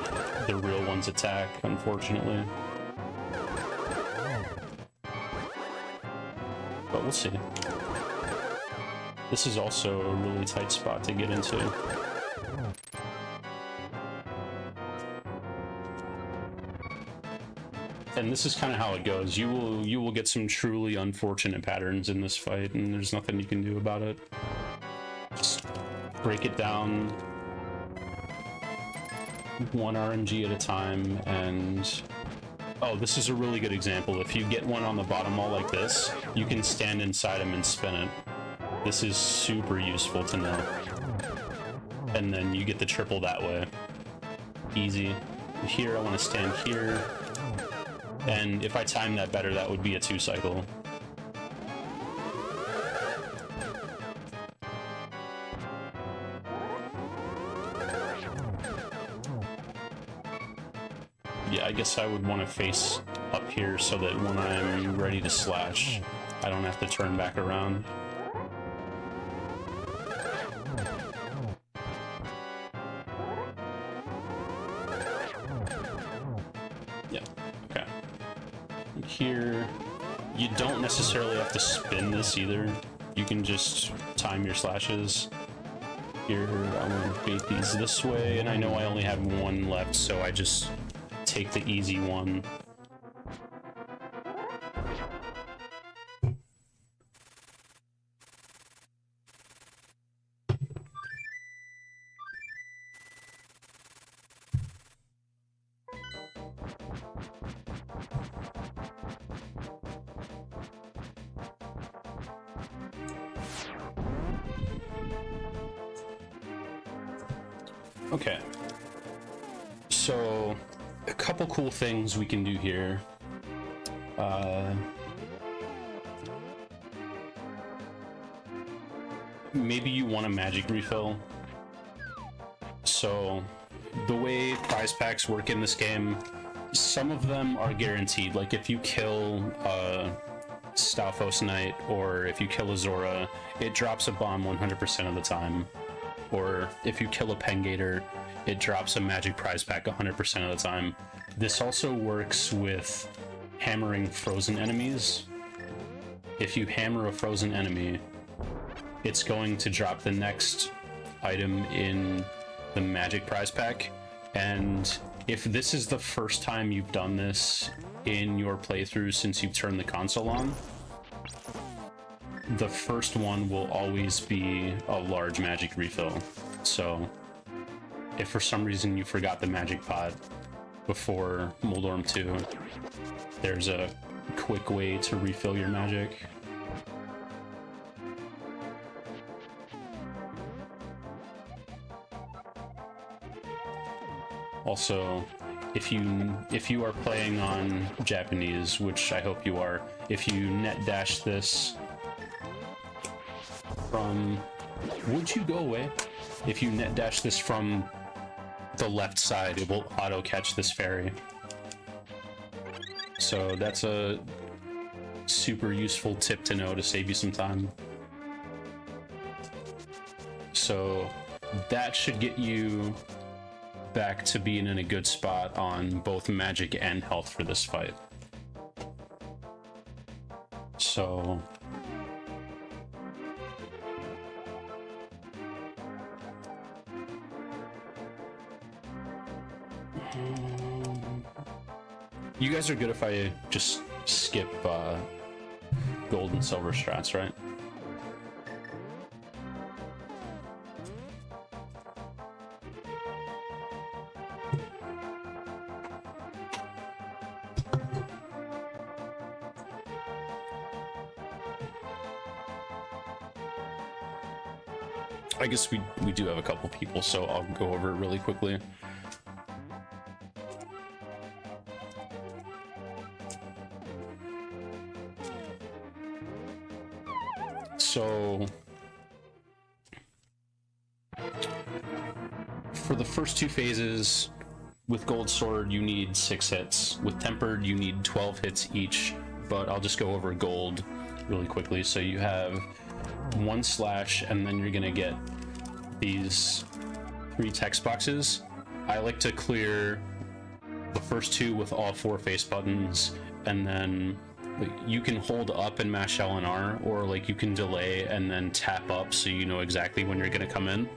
the real one's attack, unfortunately. But we'll see. This is also a really tight spot to get into. And this is kind of how it goes. You will get some truly unfortunate patterns in this fight, and there's nothing you can do about it. Just break it down one RNG at a time, and oh, this is a really good example. If you get one on the bottom wall like this, you can stand inside him and spin it. This is super useful to know. And then you get the triple that way. Easy. Here, I want to stand here. And if I time that better, that would be a 2 cycle. guess I would want to face up here so that when I'm ready to slash, I don't have to turn back around. Yeah, okay. Here, you don't necessarily have to spin this either. You can just time your slashes. Here, I'm gonna bait these this way, and I know I only have one left, so I just take the easy one. Okay, so a couple cool things we can do here. Maybe you want a magic refill. So the way prize packs work in this game, some of them are guaranteed. Like if you kill Stalfos Knight or if you kill a Zora, it drops a bomb 100% of the time. Or if you kill a Pengator, it drops a magic prize pack 100% of the time. This also works with hammering frozen enemies. If you hammer a frozen enemy, it's going to drop the next item in the magic prize pack. And if this is the first time you've done this in your playthrough since you've turned the console on, the first one will always be a large magic refill. So if for some reason you forgot the magic pot before Moldorm 2, there's a quick way to refill your magic. Also, if you are playing on Japanese, which I hope you are, if you net dash this from... Would you go away? If you net dash this from the left side, it will auto catch this fairy. So that's a super useful tip to know to save you some time. So that should get you back to being in a good spot on both magic and health for this fight. So you guys are good if I just skip gold and silver strats, right? I guess we do have a couple people, so I'll go over it really quickly. So for the first two phases, with Gold Sword you need 6 hits. With Tempered you need 12 hits each, but I'll just go over Gold really quickly. So you have 1 slash, and then you're gonna get these 3 text boxes. I like to clear the first 2 with all 4 face buttons, and then you can hold up and mash L and R, or like you can delay and then tap up so you know exactly when you're gonna come in.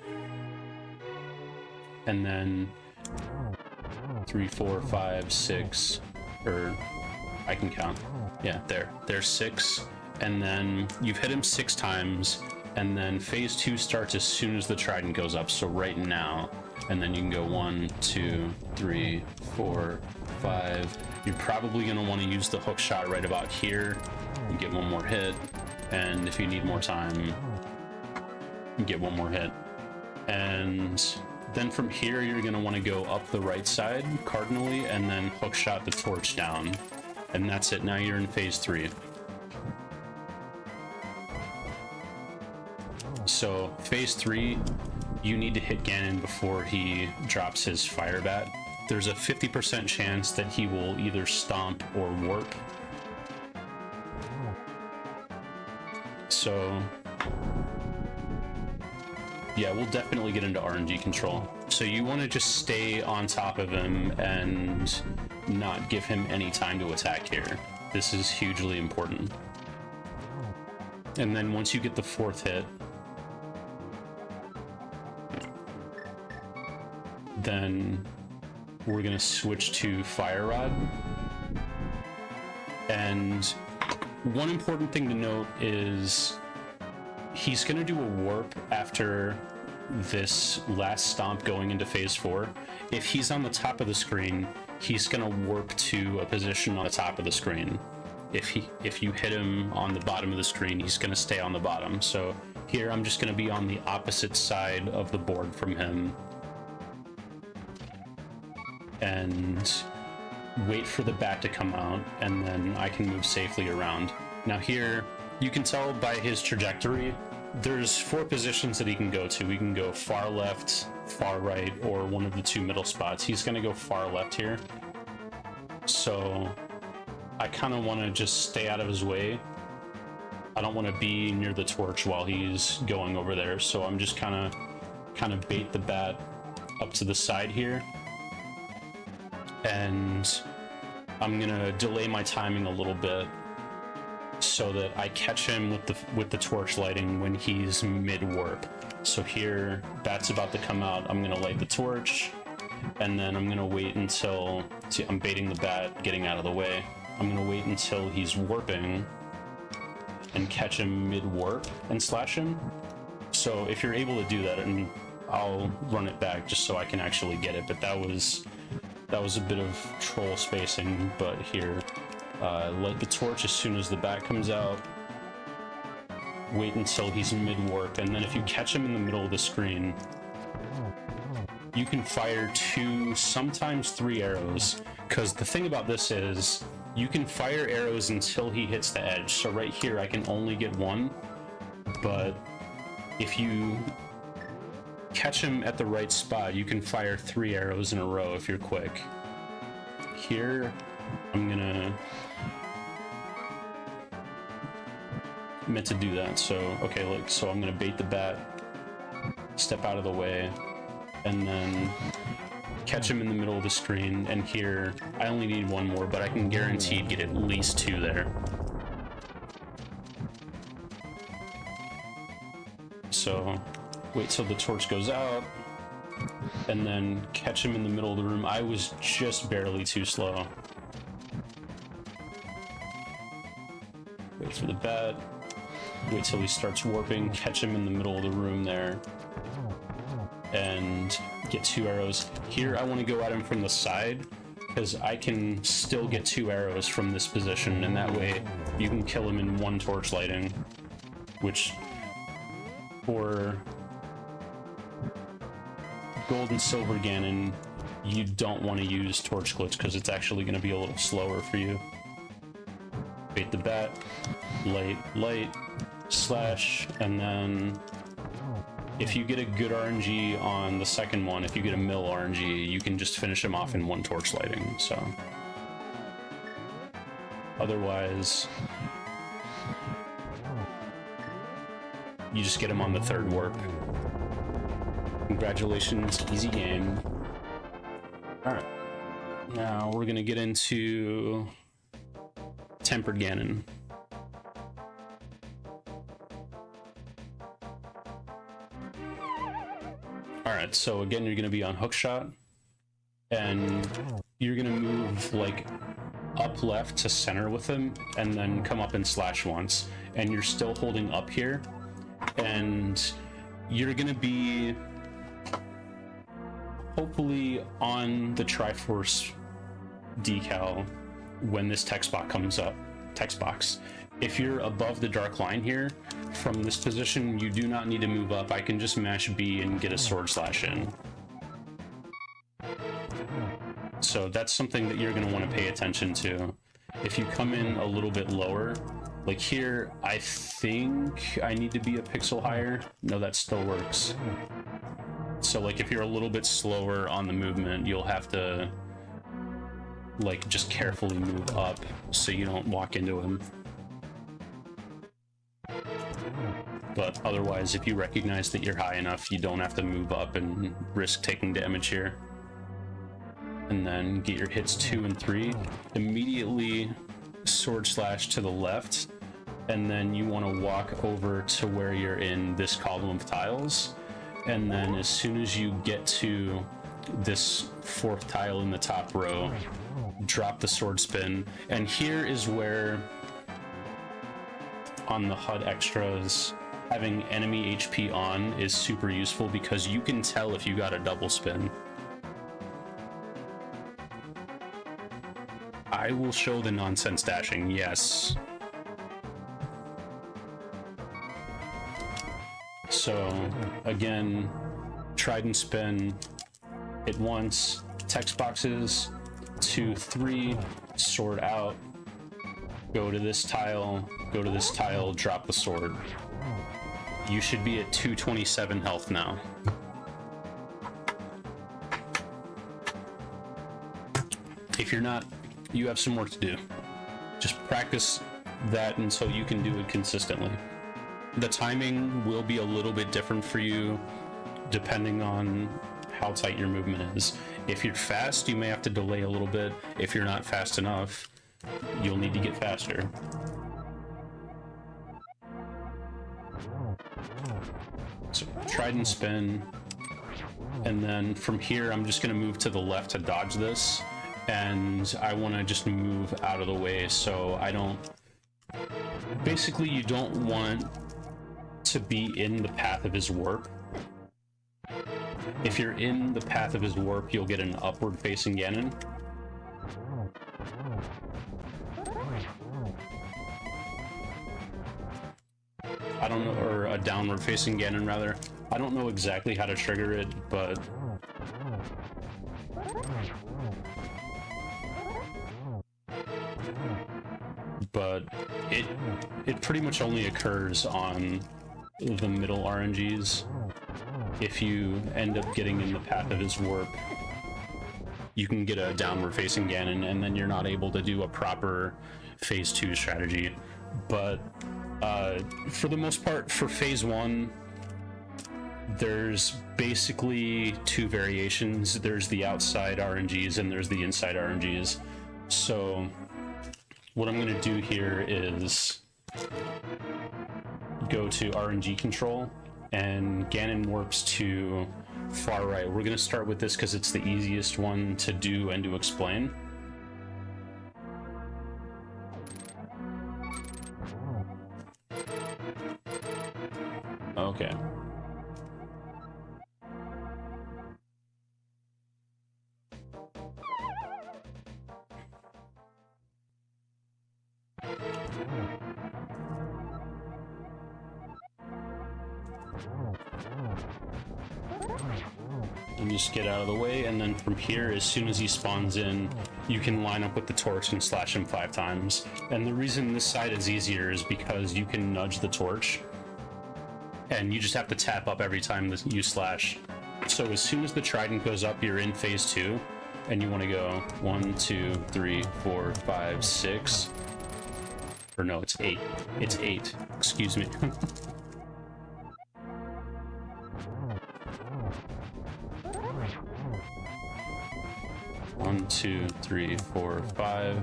And then 3, 4, 5, 6, or I can count. Yeah, there's 6. And then you've hit him 6 times, and then phase 2 starts as soon as the trident goes up, so right now. And then you can go 1, 2, 3, 4, 5. You're probably going to want to use the hook shot right about here and get 1 more hit. And if you need more time, you get 1 more hit. And then from here, you're going to want to go up the right side cardinally and then hook shot the torch down. And that's it. Now you're in phase 3. So phase 3, you need to hit Ganon before he drops his fire bat. there's a 50% chance that he will either stomp or warp. So yeah, we'll definitely get into RNG control. So you want to just stay on top of him and not give him any time to attack here. This is hugely important. And then once you get the 4th hit, then we're gonna switch to Fire Rod. And one important thing to note is he's gonna do a warp after this last stomp going into phase 4. If he's on the top of the screen, he's gonna warp to a position on the top of the screen. If you hit him on the bottom of the screen, he's gonna stay on the bottom. So here I'm just gonna be on the opposite side of the board from him and wait for the bat to come out, and then I can move safely around. Now here, you can tell by his trajectory, there's 4 positions that he can go to. He can go far left, far right, or one of the 2 middle spots. He's gonna go far left here. So I kind of want to just stay out of his way. I don't want to be near the torch while he's going over there. So I'm just kind of bait the bat up to the side here. And I'm gonna delay my timing a little bit so that I catch him with the torch lighting when he's mid-warp. So here, bat's about to come out. I'm gonna light the torch, and then I'm gonna wait until, see, I'm baiting the bat, getting out of the way. I'm gonna wait until he's warping and catch him mid-warp and slash him. So if you're able to do that, and I'll run it back just so I can actually get it, but that was a bit of troll spacing. But here, light the torch as soon as the bat comes out, wait until he's mid-warp, and then if you catch him in the middle of the screen, you can fire 2, sometimes 3 arrows, because the thing about this is, you can fire arrows until he hits the edge. So right here, I can only get 1, but if you catch him at the right spot, you can fire 3 arrows in a row if you're quick. Here, I'm gonna meant to do that. So okay, so I'm gonna bait the bat, step out of the way, and then catch him in the middle of the screen. And here, I only need 1 more, but I can guarantee get at least 2 there. So wait till the torch goes out, and then catch him in the middle of the room. I was just barely too slow. Wait for the bat, wait till he starts warping, catch him in the middle of the room there, and get 2 arrows. Here I want to go at him from the side, because I can still get 2 arrows from this position, and that way you can kill him in 1 torch lighting, which for gold and silver Ganon, you don't want to use torch glitch because it's actually going to be a little slower for you. Bait the bat, light, slash, and then if you get a good RNG on the second one, if you get a mill RNG, you can just finish him off in 1 torch lighting. So otherwise, you just get him on the 3rd warp. Congratulations, easy game. Alright, now we're gonna get into Tempered Ganon. Alright, so again, you're gonna be on hookshot, and you're gonna move like up left to center with him, and then come up and slash once, and you're still holding up here, and you're gonna be hopefully on the Triforce decal when this text box comes up. If you're above the dark line here, from this position, you do not need to move up. I can just mash B and get a sword slash in. So that's something that you're going to want to pay attention to. If you come in a little bit lower, Like here, I think I need to be a pixel higher. No, that still works. So like if you're a little bit slower on the movement, you'll have to like just carefully move up so you don't walk into him. But otherwise, if you recognize that you're high enough, you don't have to move up and risk taking damage here. And then get your hits 2 and 3. Immediately sword slash to the left, and then you want to walk over to where you're in this column of tiles. And then as soon as you get to this 4th tile in the top row, drop the sword spin. And here is where, on the HUD extras, having enemy HP on is super useful because you can tell if you got a double spin. I will show the nonsense dashing, yes. So, again, trident spin, hit once, text boxes, 2, 3, sword out, go to this tile, drop the sword. You should be at 227 health now. If you're not, you have some work to do. Just practice that until you can do it consistently. The timing will be a little bit different for you depending on how tight your movement is. If you're fast, you may have to delay a little bit. If you're not fast enough, you'll need to get faster. So trident spin, and then from here I'm just going to move to the left to dodge this, and I want to just move out of the way so I don't... Basically, you don't want to be in the path of his warp. If you're in the path of his warp, you'll get an upward facing Ganon. I don't know, or a downward facing Ganon rather. I don't know exactly how to trigger it, but it pretty much only occurs on the middle RNGs. If you end up getting in the path of his warp, you can get a downward facing Ganon, and then you're not able to do a proper phase 2 strategy. But for the most part, for phase 1, there's basically 2 variations. There's the outside RNGs and there's the inside RNGs. So what I'm going to do here is go to RNG control, and Ganon warps to far right. We're going to start with this because it's the easiest one to do and to explain. Okay. And just get out of the way, and then from here, as soon as he spawns in, you can line up with the torch and slash him 5 times. And the reason this side is easier is because you can nudge the torch, and you just have to tap up every time that you slash. So as soon as the trident goes up, you're in phase 2, and you want to go 1, 2, 3, 4, 5, 6. Or no, it's 8. It's 8. Excuse me. 1, 2, 3, 4, 5.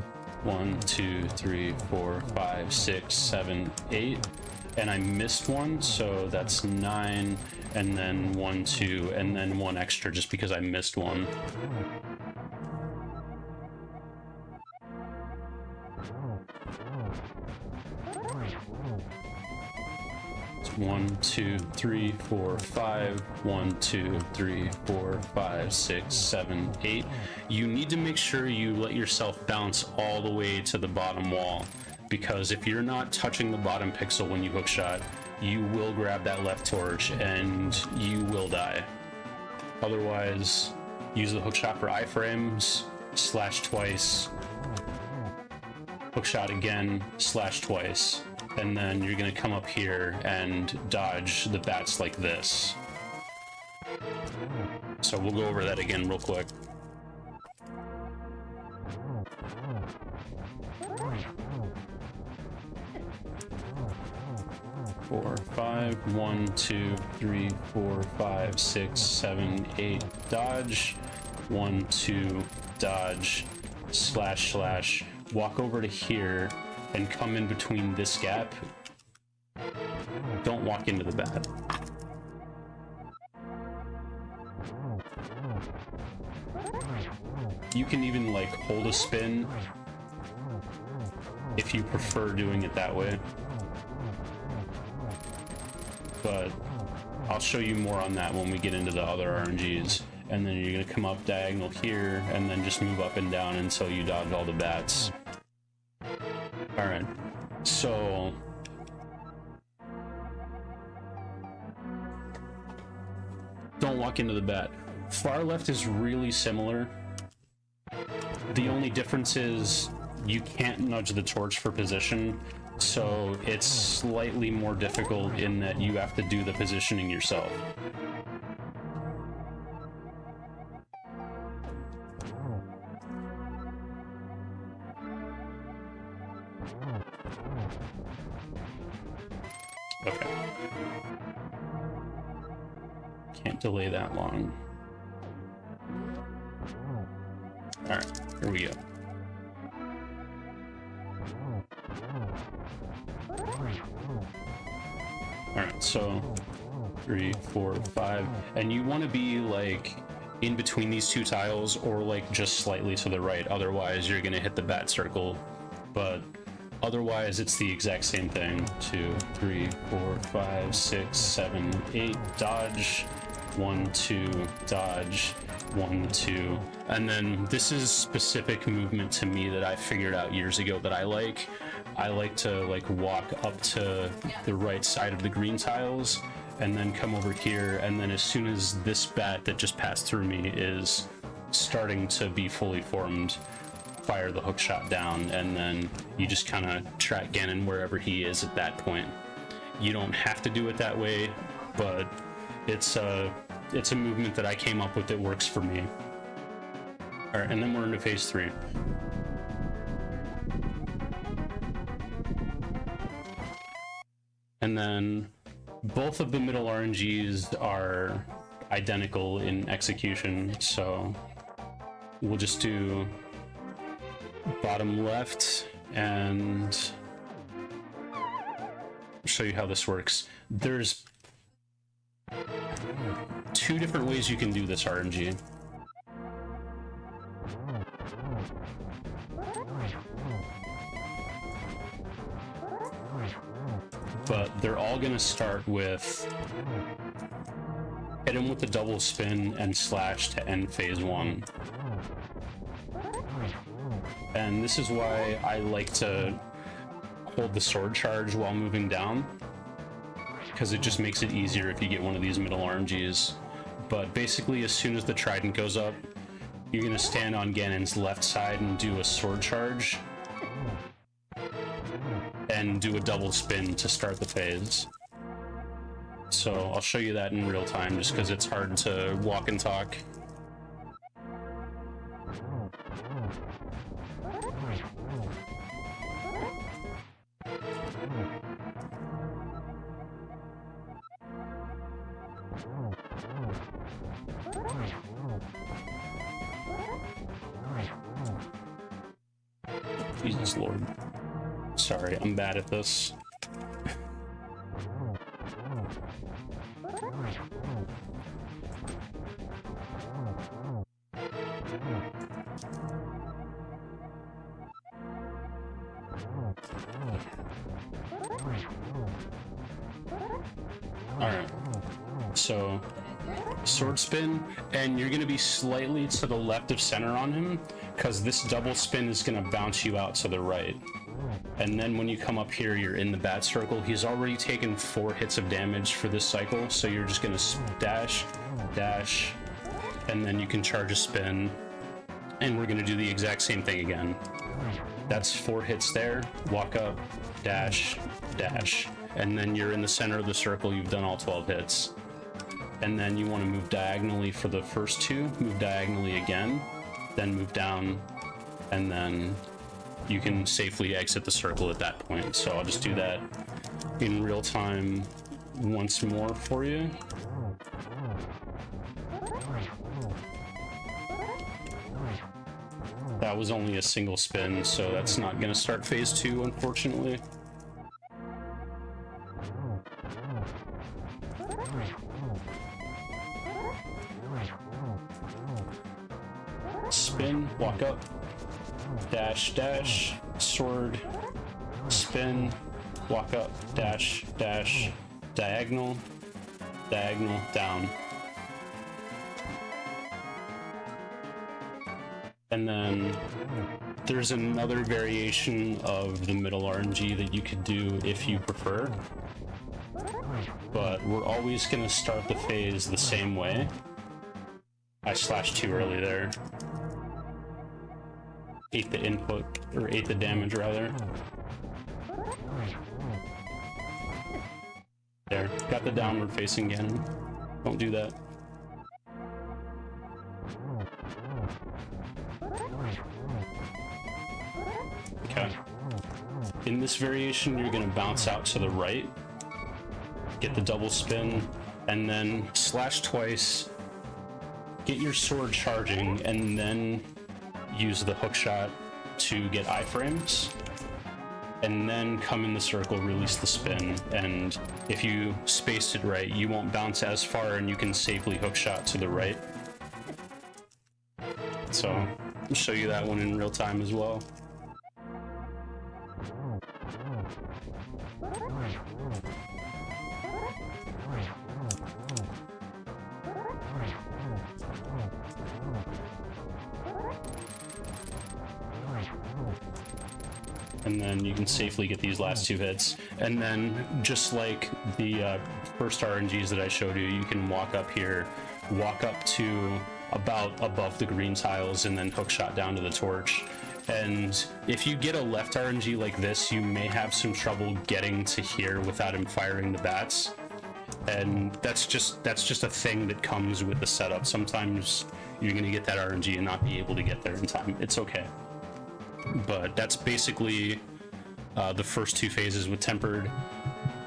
1, 2, 3, 4, 5, 6, 7, 8. And I missed one, so that's 9, and then 1, 2, and then 1 extra just because I missed one. It's 1, 2, 3, 4, 5. 1, 2, 3, 4, 5, 6, 7, 8. You need to make sure you let yourself bounce all the way to the bottom wall, because if you're not touching the bottom pixel when you hookshot, you will grab that left torch and you will die. Otherwise, use the hookshot for iframes, slash twice, hookshot again, slash twice. and then you're gonna come up here and dodge the bats like this. So we'll go over that again real quick. 4, 5, 1, 2, 3, 4, 5, 6, 7, 8, dodge, 1, 2, dodge, slash, slash, walk over to here, and come in between this gap. Don't walk into the bat. You can even, like, hold a spin if you prefer doing it that way. But I'll show you more on that when we get into the other RNGs. And then you're gonna come up diagonal here, and then just move up and down until you dodge all the bats. Alright, so... don't walk into the bat. Far left is really similar. The only difference is you can't nudge the torch for position, so it's slightly more difficult in that you have to do the positioning yourself. Okay. Can't delay that long. Alright, here we go. Alright, so 3, 4, 5, and you want to be like in between these two tiles or like just slightly to the right, otherwise you're gonna hit the bat circle. But otherwise it's the exact same thing. 2, 3, 4, 5, 6, 7, 8, dodge, 1, 2, dodge, 1, 2, and then this is specific movement to me that I figured out years ago that I like. I like to like walk up to the right side of the green tiles and then come over here, and then as soon as this bat that just passed through me is starting to be fully formed, fire the hook shot down, and then you just kind of track Ganon wherever he is at that point. You don't have to do it that way, but it's a movement that I came up with that works for me. Alright, and then we're into phase 3. And then both of the middle RNGs are identical in execution, so we'll just do bottom left and show you how this works. There's 2 different ways you can do this RNG. But they're all gonna start with hit him with the double spin and slash to end phase 1. And this is why I like to hold the sword charge while moving down, because it just makes it easier if you get one of these middle RNGs. But basically, as soon as the trident goes up, you're gonna stand on Ganon's left side and do a sword charge, and do a double spin to start the phase. So I'll show you that in real time just because it's hard to walk and talk. Jesus Lord. Sorry, I'm bad at this. Alright, so sword spin, and you're going to be slightly to the left of center on him, because this double spin is going to bounce you out to the right. And then when you come up here, you're in the bat circle. He's already taken 4 hits of damage for this cycle, so you're just going to dash, dash, and then you can charge a spin, and we're going to do the exact same thing again. That's 4 hits there. Walk up, dash, dash. And then you're in the center of the circle. You've done all 12 hits. And then you want to move diagonally for the first 2. Move diagonally again. Then move down. And then you can safely exit the circle at that point. So I'll just do that in real time once more for you. That was only a single spin, so that's not going to start phase 2, unfortunately. Spin, walk up, dash, dash, sword, spin, walk up, dash, dash, diagonal, diagonal, down. And then there's another variation of the middle RNG that you could do if you prefer. But we're always going to start the phase the same way. I slashed too early there. Ate the input, or ate the damage rather. There, got the downward facing again. Don't do that. Okay. In this variation, you're gonna bounce out to the right, get the double spin, and then slash twice, get your sword charging, and then use the hook shot to get iframes, and then come in the circle, release the spin, and if you space it right, you won't bounce as far and you can safely hook shot to the right. So I'll show you that one in real time as well. And then you can safely get these last 2 hits. And then, just like the first RNGs that I showed you, you can walk up here, walk up to about above the green tiles, and then hook shot down to the torch. And if you get a left RNG like this, you may have some trouble getting to here without him firing the bats. And that's just a thing that comes with the setup. Sometimes you're gonna get that RNG and not be able to get there in time. It's okay. But that's basically the first 2 phases with Tempered.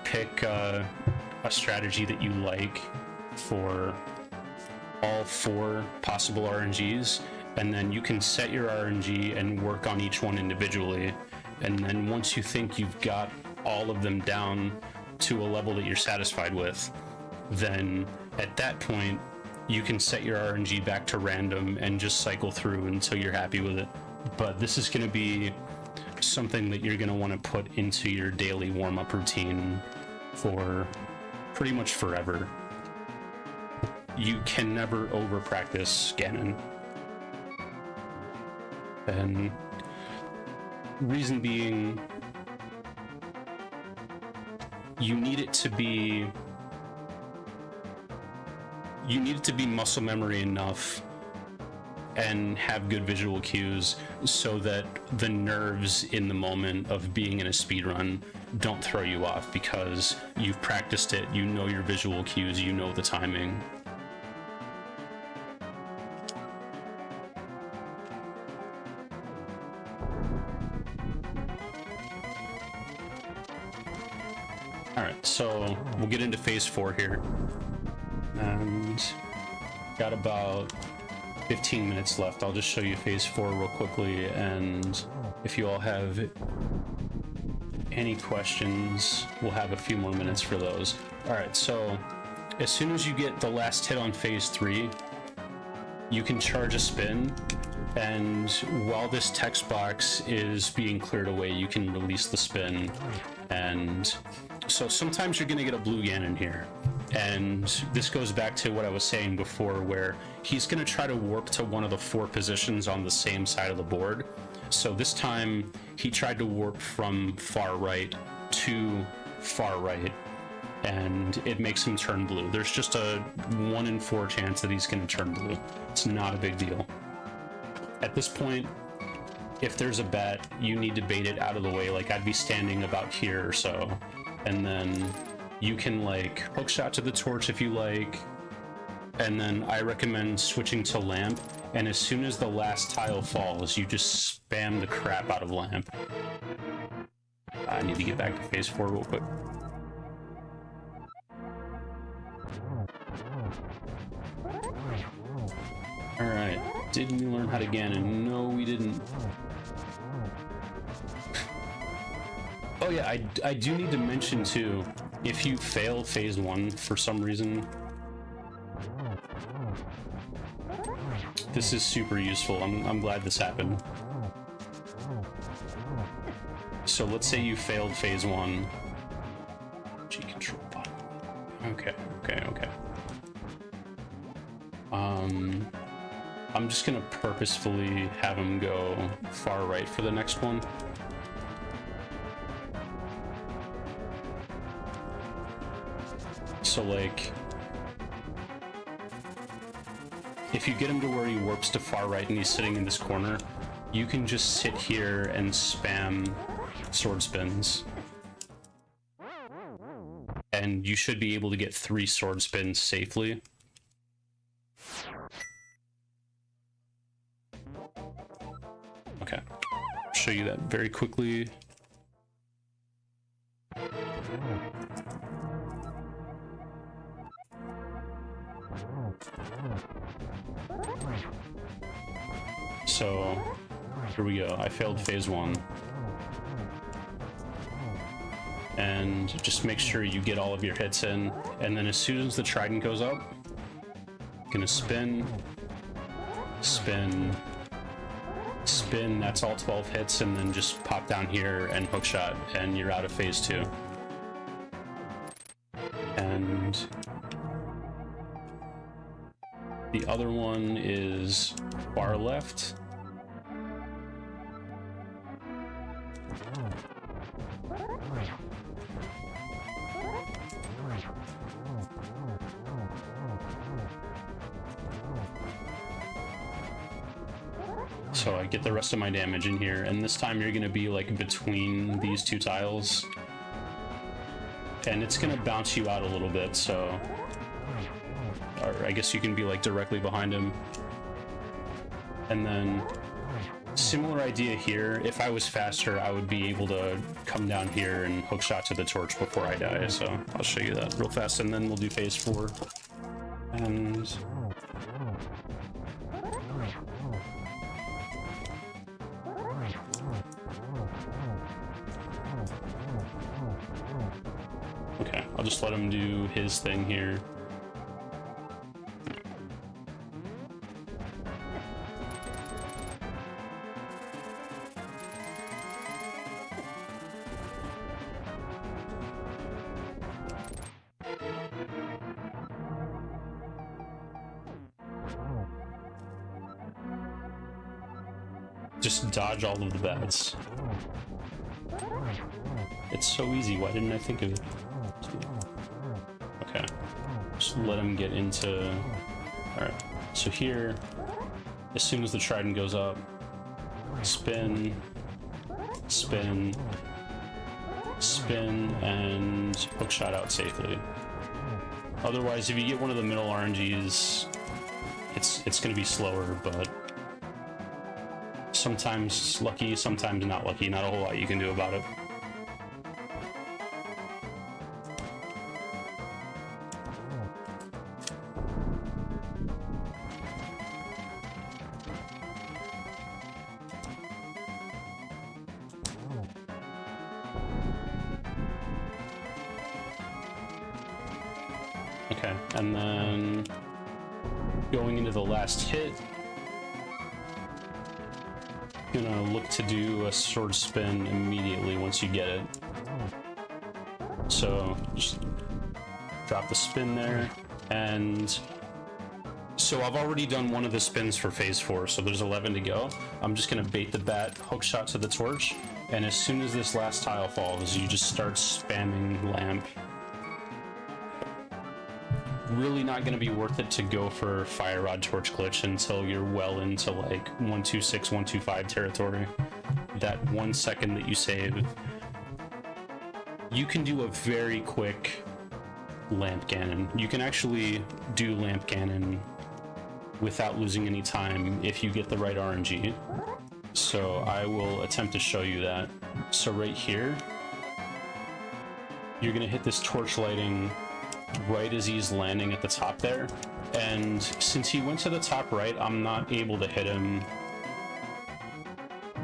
Pick a strategy that you like for all 4 possible RNGs, and then you can set your RNG and work on each one individually. And then once you think you've got all of them down to a level that you're satisfied with, then at that point you can set your RNG back to random and just cycle through until you're happy with it. But this is going to be something that you're going to want to put into your daily warm-up routine for pretty much forever. You can never over-practice Ganon. And reason being, you need it to be muscle memory enough and have good visual cues so that the nerves in the moment of being in a speedrun don't throw you off, because you've practiced it, you know your visual cues, you know the timing. Alright, so we'll get into phase 4 here. And got about 15 minutes left. I'll just show you phase 4 real quickly, and if you all have any questions, we'll have a few more minutes for those. Alright, so as soon as you get the last hit on phase 3, you can charge a spin, and while this text box is being cleared away, you can release the spin. And so sometimes you're going to get a blue Ganon here. And this goes back to what I was saying before, where he's going to try to warp to one of the 4 positions on the same side of the board. So this time he tried to warp from far right to far right, and it makes him turn blue. There's just a 1 in 4 chance that he's going to turn blue. It's not a big deal. At this point, if there's a bat, you need to bait it out of the way. Like, I'd be standing about here or so, and then you can like hookshot to the torch if you like, and then I recommend switching to lamp, and as soon as the last tile falls, you just spam the crap out of lamp. I need to get back to phase 4 real quick. Alright, did we learn how to Ganon? No, we didn't. Oh yeah, I do need to mention too, if you fail phase 1 for some reason, this is super useful. I'm glad this happened. So let's say you failed phase 1. G control button. Okay. I'm just gonna purposefully have him go far right for the next one. So like, if you get him to where he warps to far right and he's sitting in this corner, you can just sit here and spam sword spins. And you should be able to get 3 sword spins safely. Okay, I'll show you that very quickly. So, here we go. I failed phase 1. And just make sure you get all of your hits in, and then as soon as the trident goes up, gonna spin, spin, spin, that's all 12 hits, and then just pop down here and hookshot, and you're out of phase 2. And the other one is far left. So I get the rest of my damage in here, and this time you're gonna be like between these 2 tiles, and it's gonna bounce you out a little bit, so, or I guess you can be like directly behind him. And then similar idea here. If I was faster, I would be able to come down here and hookshot to the torch before I die, so I'll show you that real fast, and then we'll do phase 4. And okay, I'll just let him do his thing here. Just dodge all of the bats. It's so easy, why didn't I think of it? Okay, just let him get into... Alright, so here, as soon as the trident goes up, spin, spin, spin, and hookshot out safely. Otherwise, if you get one of the middle RNGs, it's gonna be slower, but sometimes lucky, sometimes not lucky. Not a whole lot you can do about it. Okay, and then going into the last hit, gonna look to do a sword spin immediately once you get it. So just drop the spin there, and so I've already done one of the spins for phase 4, so there's 11 to go. I'm just gonna bait the bat, hookshot to the torch, and as soon as this last tile falls, you just start spamming lamp. Really not going to be worth it to go for Fire Rod Torch Glitch until you're well into like 126, 125 territory. that 1 second that you save, you can do a very quick lamp Ganon. You can actually do lamp Ganon without losing any time if you get the right RNG. So I will attempt to show you that. So right here, you're gonna hit this torch lighting right as he's landing at the top there. And since he went to the top right, I'm not able to hit him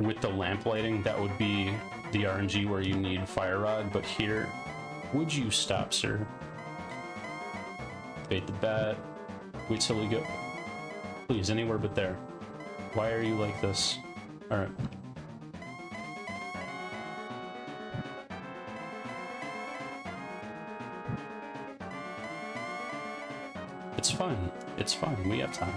with the lamp lighting. That would be the RNG where you need Fire Rod. But here, would you stop, sir? Bait the bat. Wait till we go. Please, anywhere but there. Why are you like this? Alright. It's fine. It's fine. We have time.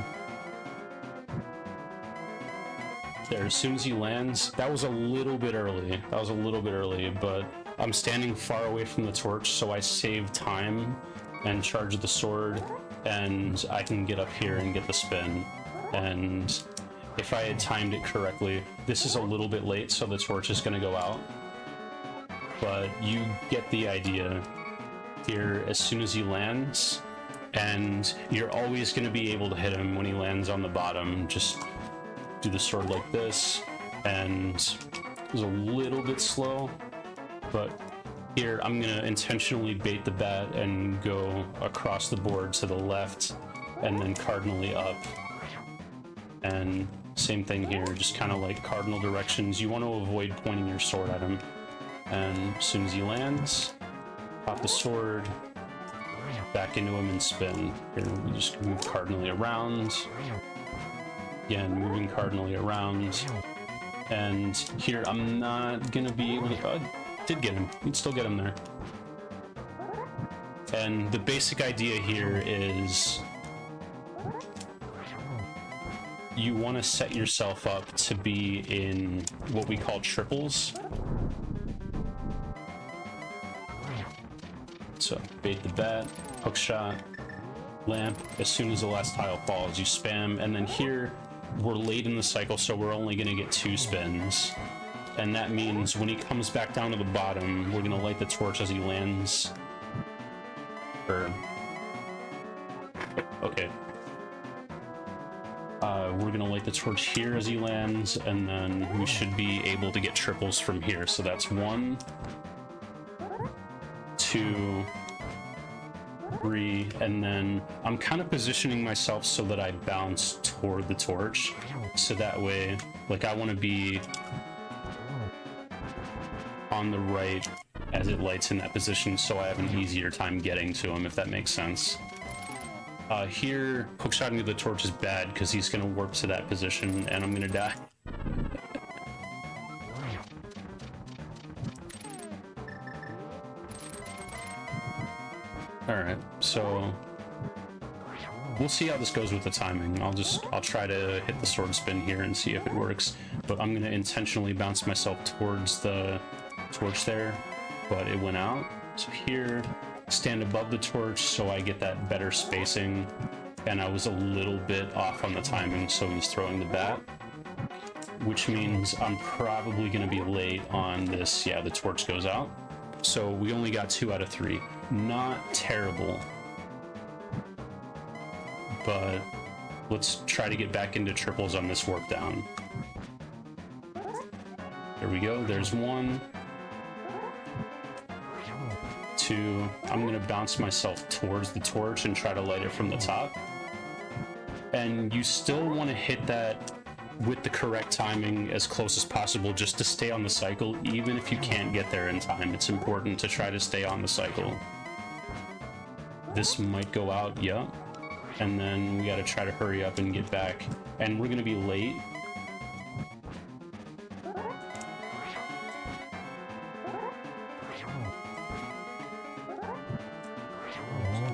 There, as soon as he lands, that was a little bit early. That was a little bit early, but I'm standing far away from the torch, so I save time and charge the sword, and I can get up here and get the spin. And if I had timed it correctly, this is a little bit late, so the torch is going to go out. But you get the idea here as soon as he lands, and you're always going to be able to hit him when he lands on the bottom. Just do the sword like this, and it was a little bit slow, but here I'm going to intentionally bait the bat and go across the board to the left and then cardinally up. And same thing here, just kind of like cardinal directions. You want to avoid pointing your sword at him. And as soon as he lands, pop the sword back into him and spin. Here we just move cardinally around. Again, moving cardinally around. And here I'm not gonna be able to. Oh, I did get him. You'd still get him there. And the basic idea here is you want to set yourself up to be in what we call triples. So bait the bat, hook shot, lamp. As soon as the last tile falls, you spam, and then here we're late in the cycle, so we're only going to get 2 spins. And that means when he comes back down to the bottom, we're going to light the torch as he lands. Okay. We're going to light the torch here as he lands, and then we should be able to get triples from here. So that's 1, 2, 3, and then I'm kind of positioning myself so that I bounce toward the torch. So that way, like, I want to be on the right as it lights in that position, so I have an easier time getting to him, if that makes sense. Here, hookshotting to the torch is bad because he's going to warp to that position, and I'm going to die. Alright, so we'll see how this goes with the timing. I'll try to hit the sword spin here and see if it works, but I'm going to intentionally bounce myself towards the torch there, but it went out. So here, stand above the torch so I get that better spacing, and I was a little bit off on the timing, so he's throwing the bat, which means I'm probably going to be late on this. Yeah, the torch goes out. So we only got 2 out of 3. Not terrible, but let's try to get back into triples on this warp down. There we go. There's 1, 2. I'm going to bounce myself towards the torch and try to light it from the top. And you still want to hit that with the correct timing as close as possible, just to stay on the cycle. Even if you can't get there in time, it's important to try to stay on the cycle. This might go out, yeah. And then we got to try to hurry up and get back. And we're going to be late.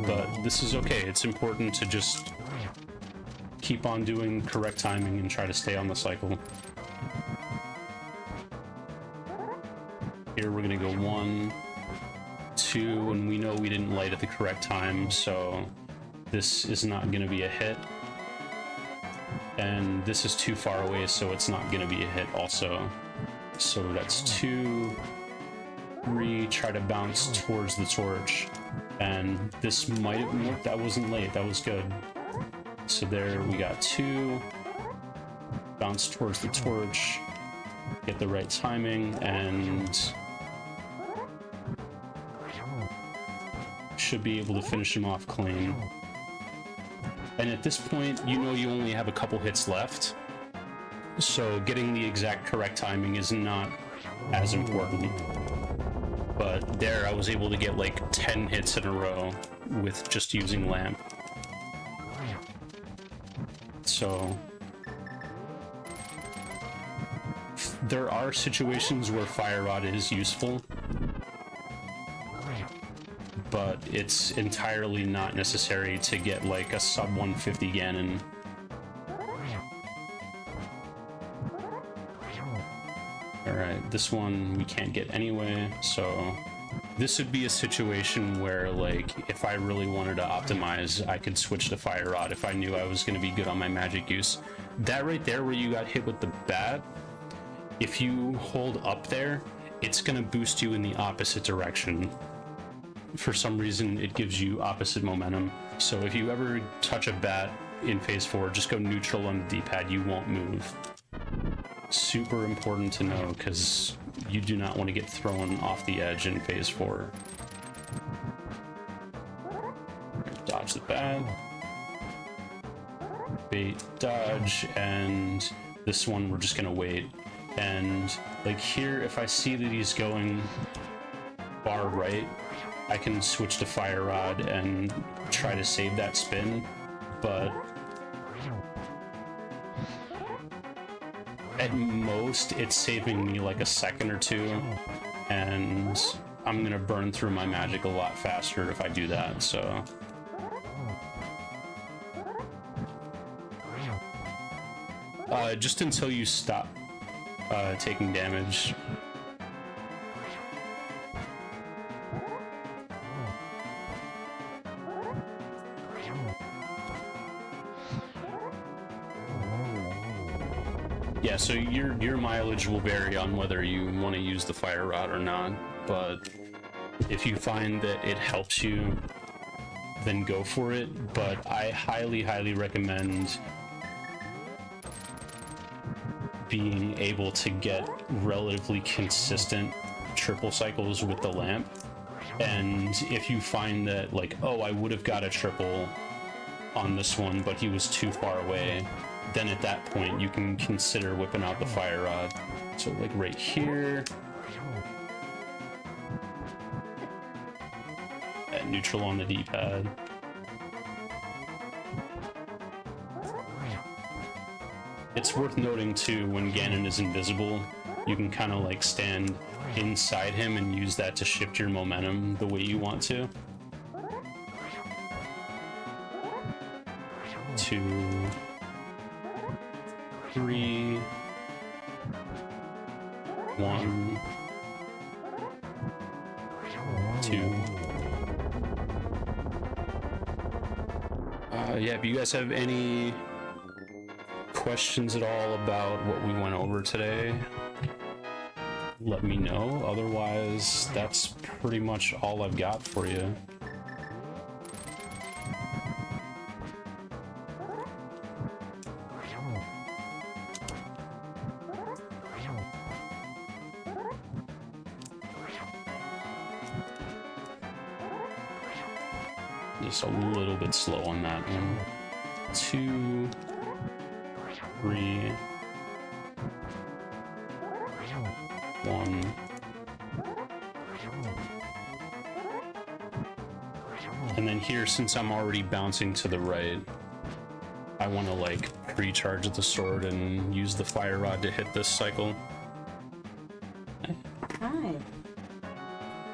But this is okay. It's important to just keep on doing correct timing and try to stay on the cycle. Here we're gonna go 1, 2, and we know we didn't light at the correct time, so this is not gonna be a hit. And this is too far away, so it's not gonna be a hit also. So that's 2, 3, try to bounce towards the torch. And this might have worked. That wasn't late, that was good. So there we got 2, bounce towards the torch, get the right timing, and should be able to finish him off clean. And at this point, you know you only have a couple hits left, so getting the exact correct timing is not as important. But there I was able to get like 10 hits in a row with just using lamp. So there are situations where fire rod is useful, but it's entirely not necessary to get like a sub 150 Ganon. Alright, this one we can't get anyway, so this would be a situation where, like, if I really wanted to optimize, I could switch to fire rod if I knew I was going to be good on my magic use. That right there where you got hit with the bat, if you hold up there, it's going to boost you in the opposite direction. For some reason, it gives you opposite momentum. So if you ever touch a bat in phase 4, just go neutral on the D-pad, you won't move. Super important to know, because you do not want to get thrown off the edge in phase 4. Dodge the bat. Bait, dodge, and this one we're just gonna wait. And like here, if I see that he's going far right, I can switch to fire rod and try to save that spin, but at most it's saving me like a second or two, and I'm gonna burn through my magic a lot faster if I do that. So just until you stop taking damage. Yeah, so your mileage will vary on whether you want to use the fire rod or not, but if you find that it helps you, then go for it. But I highly recommend being able to get relatively consistent triple cycles with the lamp. And if you find that, like, oh, I would have got a triple on this one, but he was too far away, then at that point you can consider whipping out the fire rod. So like right here, at neutral on the D-pad. It's worth noting too, when Ganon is invisible, you can kind of like stand inside him and use that to shift your momentum the way you want to. 2, 3, 1, 2. Yeah, if you guys have any questions at all about what we went over today, let me know. Otherwise, that's pretty much all I've got for you. Just a little bit slow on that one. 2, 3, 1. And then here, since I'm already bouncing to the right, I want to like pre-charge the sword and use the fire rod to hit this cycle. Hi.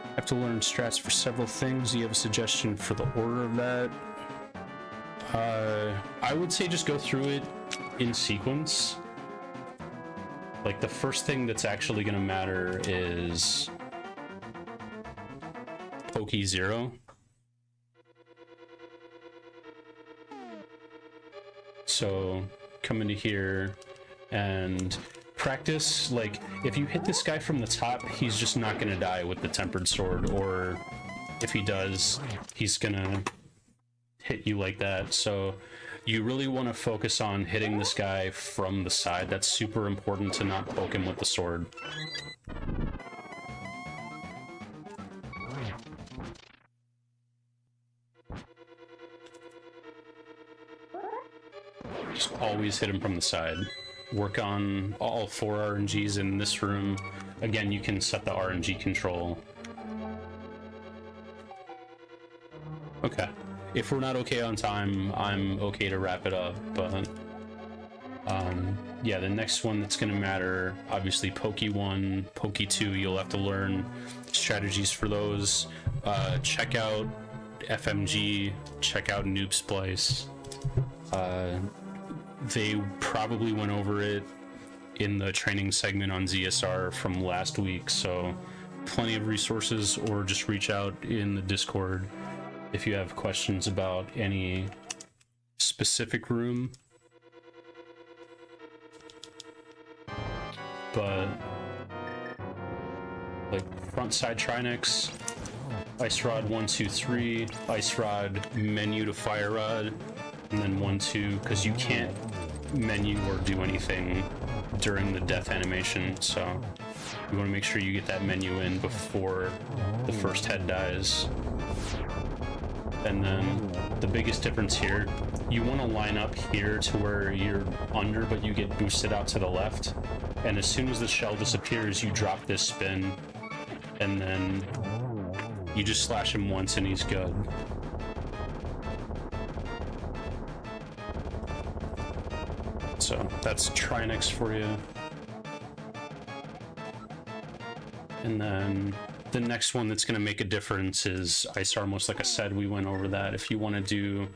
I have to learn strats for several things. Do you have a suggestion for the order of that? I would say just go through it in sequence. Like the first thing that's actually going to matter is Pokey 0. So come into here and practice, like, if you hit this guy from the top, he's just not gonna die with the tempered sword, or if he does, he's gonna hit you like that. So you really want to focus on hitting this guy from the side. That's super important to not poke him with the sword. Just always hit him from the side. Work on all 4 RNGs in this room. Again, you can set the RNG control. Okay. If we're not okay on time, I'm okay to wrap it up, but yeah, the next one that's going to matter, obviously Pokey 1, Pokey 2, you'll have to learn strategies for those. Check out FMG, check out Noob Splice. They probably went over it in the training segment on ZSR from last week, so plenty of resources, or just reach out in the Discord if you have questions about any specific room. But like front side Trinix, Ice Rod 1, 2, 3, Ice Rod menu to Fire Rod, and then 1, 2, because you can't menu or do anything during the death animation, so you want to make sure you get that menu in before the first head dies. And then the biggest difference here, you want to line up here to where you're under, but you get boosted out to the left. And as soon as the shell disappears, you drop this spin, and then you just slash him once and he's good. So that's Trinix for you. And then the next one that's going to make a difference is Ice Armos. Like I said, we went over that. If you want to do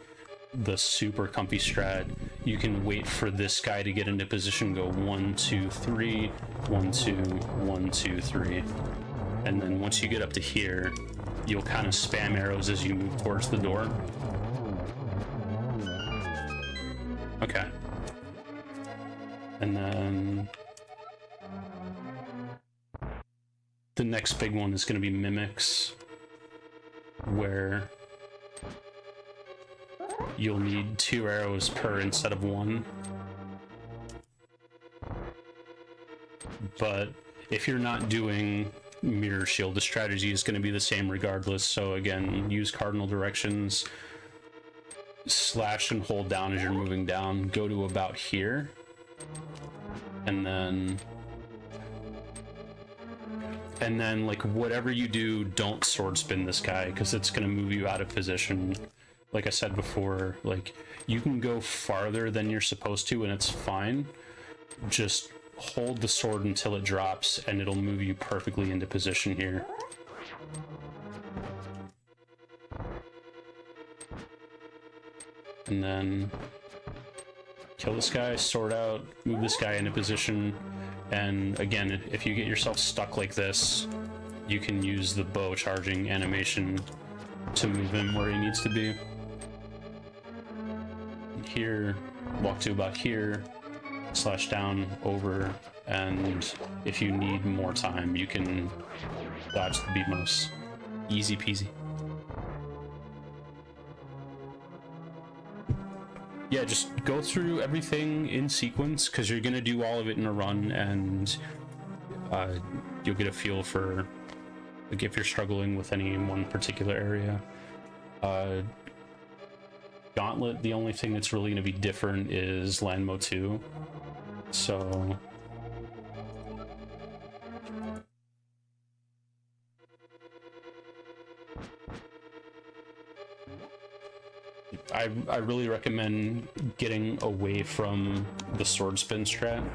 the super comfy strat, you can wait for this guy to get into position, go 1, 2, 3, 1, 2, 1, 2, 3. And then once you get up to here, you'll kind of spam arrows as you move towards the door. Okay. And then the next big one is going to be Mimics, where you'll need 2 arrows per instead of 1. But if you're not doing Mirror Shield, the strategy is going to be the same regardless. So again, use cardinal directions, slash and hold down as you're moving down, go to about here, and then like whatever you do, don't sword spin this guy, because it's going to move you out of position. Like I said before, like you can go farther than you're supposed to and it's fine. Just hold the sword until it drops and it'll move you perfectly into position here. And then kill this guy, sword out, move this guy into position. And again, if you get yourself stuck like this, you can use the bow charging animation to move him where he needs to be. Here, walk to about here, slash down, over, and if you need more time, you can dodge the beatmos. Easy peasy. Yeah, just go through everything in sequence, because you're going to do all of it in a run, and you'll get a feel for like if you're struggling with any one particular area. Gauntlet, the only thing that's really going to be different is Landmo 2. So I really recommend getting away from the sword spin strat.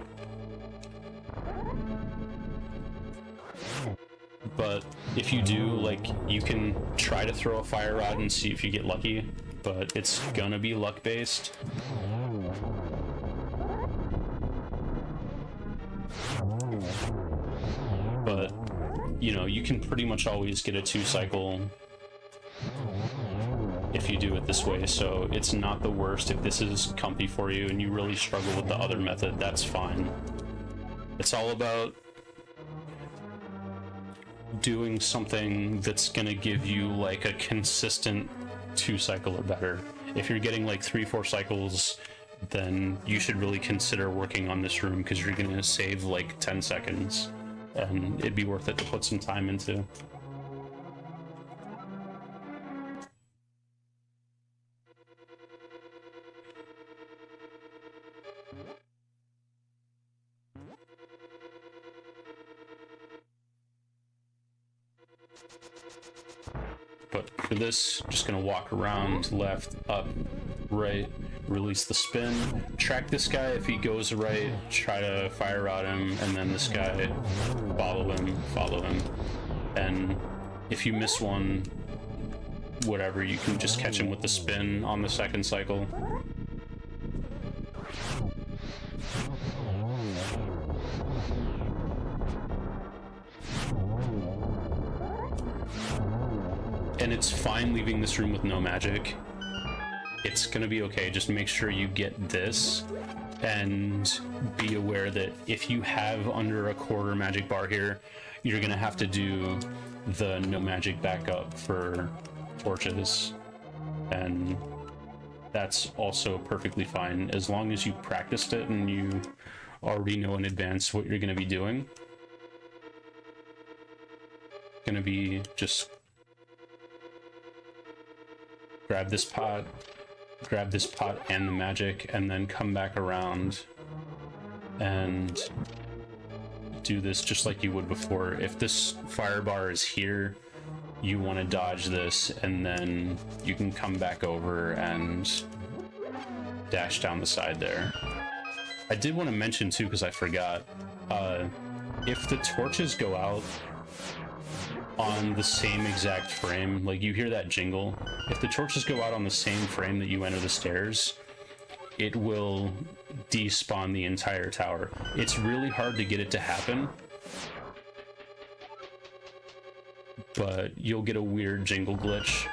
But if you do, like, you can try to throw a fire rod and see if you get lucky, but it's gonna be luck based. But, you know, you can pretty much always get a 2-cycle if you do it this way, so it's not the worst. If this is comfy for you and you really struggle with the other method, that's fine. It's all about doing something that's gonna give you like a consistent 2 cycle or better. If you're getting like 3-4 cycles, then you should really consider working on this room, because you're gonna save like 10 seconds and it'd be worth it to put some time into. But for this, just gonna walk around, left, up, right, release the spin, track this guy. If he goes right, try to fire rod him, and then this guy, follow him. And if you miss one, whatever, you can just catch him with the spin on the second cycle. And it's fine leaving this room with no magic. It's gonna be okay, just make sure you get this, and be aware that if you have under a quarter magic bar here, you're gonna have to do the no magic backup for torches, and that's also perfectly fine as long as you practiced it and you already know in advance what you're gonna be doing. Gonna be just grab this pot and the magic, and then come back around and do this just like you would before. If this fire bar is here, you want to dodge this, and then you can come back over and dash down the side there. I did want to mention too, because I forgot, if the torches go out on the same exact frame, like you hear that jingle, if the torches go out on the same frame that you enter the stairs, it will despawn the entire tower. It's really hard to get it to happen, but you'll get a weird jingle glitch,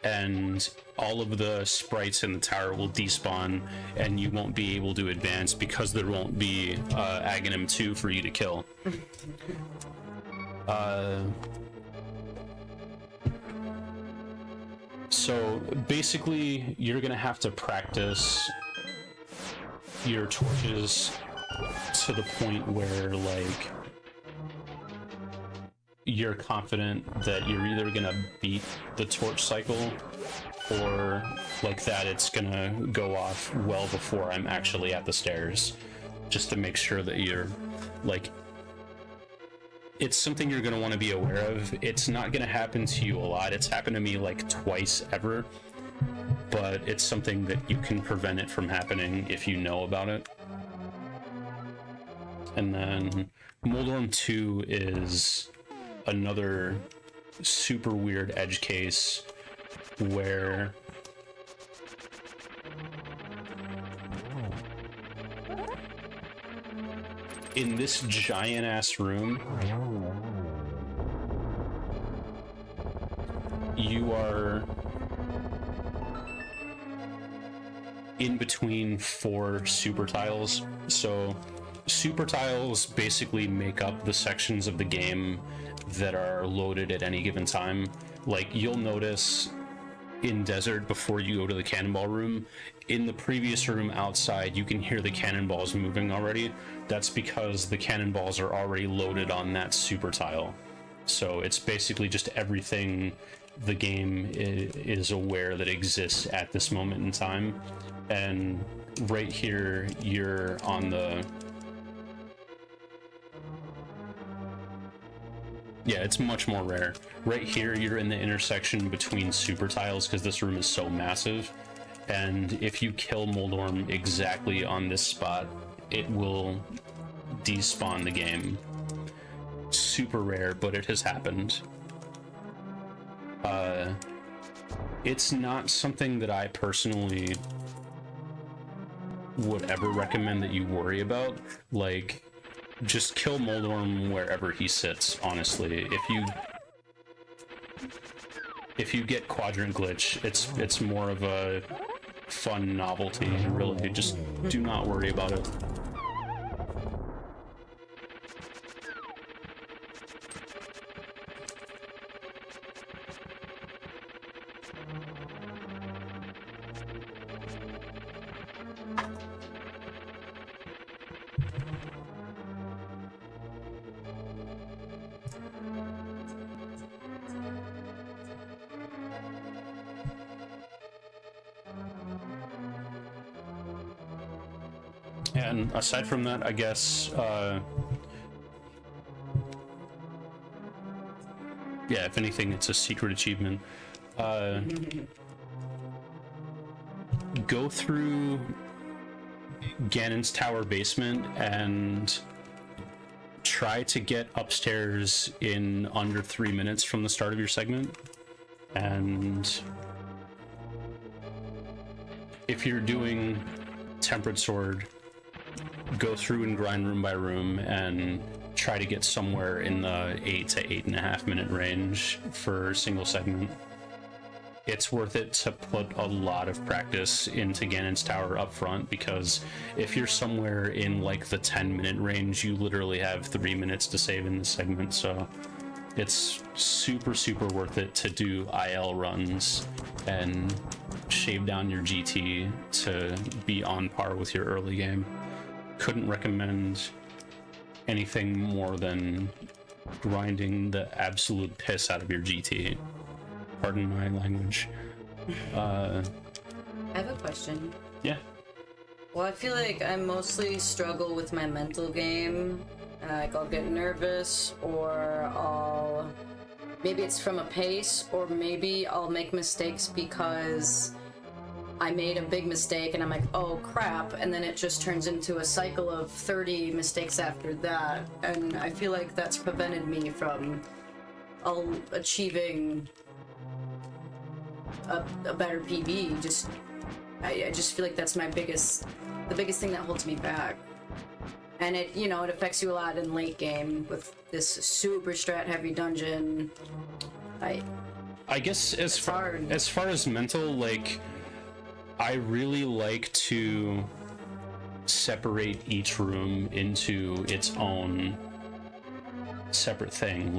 and all of the sprites in the tower will despawn, and you won't be able to advance because there won't be Aghanim 2 for you to kill. So basically, you're gonna have to practice your torches to the point where, like, you're confident that you're either gonna beat the torch cycle, or like that it's gonna go off well before I'm actually at the stairs, just to make sure that you're, like, it's something you're gonna want to be aware of. It's not gonna happen to you a lot. It's happened to me like twice ever, but it's something that you can prevent it from happening if you know about it. And then Moldorm 2 is another super weird edge case where in this giant ass room, you are in between 4 super tiles. So super tiles basically make up the sections of the game that are loaded at any given time. Like, you'll notice in Desert, before you go to the cannonball room, in the previous room outside, you can hear the cannonballs moving already. That's because the cannonballs are already loaded on that super tile. So it's basically just everything the game is aware that exists at this moment in time. And right here, you're on the... Yeah, it's much more rare. Right here, you're in the intersection between super tiles because this room is so massive. And if you kill Moldorm exactly on this spot, it will despawn the game. Super rare, but it has happened. It's not something that I personally would ever recommend that you worry about. Like, just kill Moldorm wherever he sits, honestly. If you get quadrant glitch, it's more of a fun novelty. Really, just do not worry about it. And aside from that, I guess, yeah, if anything, it's a secret achievement. Go through Ganon's tower basement and try to get upstairs in under 3 minutes from the start of your segment. And if you're doing Tempered Sword, go through and grind room by room and try to get somewhere in the 8 to 8.5 minute range for a single segment. It's worth it to put a lot of practice into Ganon's Tower up front, because if you're somewhere in like the 10-minute range, you literally have 3 minutes to save in the segment. So it's super, super worth it to do IL runs and shave down your GT to be on par with your early game. Couldn't recommend anything more than grinding the absolute piss out of your GT. Pardon my language. I have a question. Yeah. Well, I feel like I mostly struggle with my mental game. Like, I'll get nervous, or maybe it's from a pace, or maybe I'll make mistakes because I made a big mistake and I'm like, oh crap, and then it just turns into a cycle of 30 mistakes after that, and I feel like that's prevented me from achieving a better PB. I just feel like that's the biggest thing that holds me back. And it, it affects you a lot in late game with this super strat heavy dungeon. I guess as far as mental, like, I really like to separate each room into its own separate thing.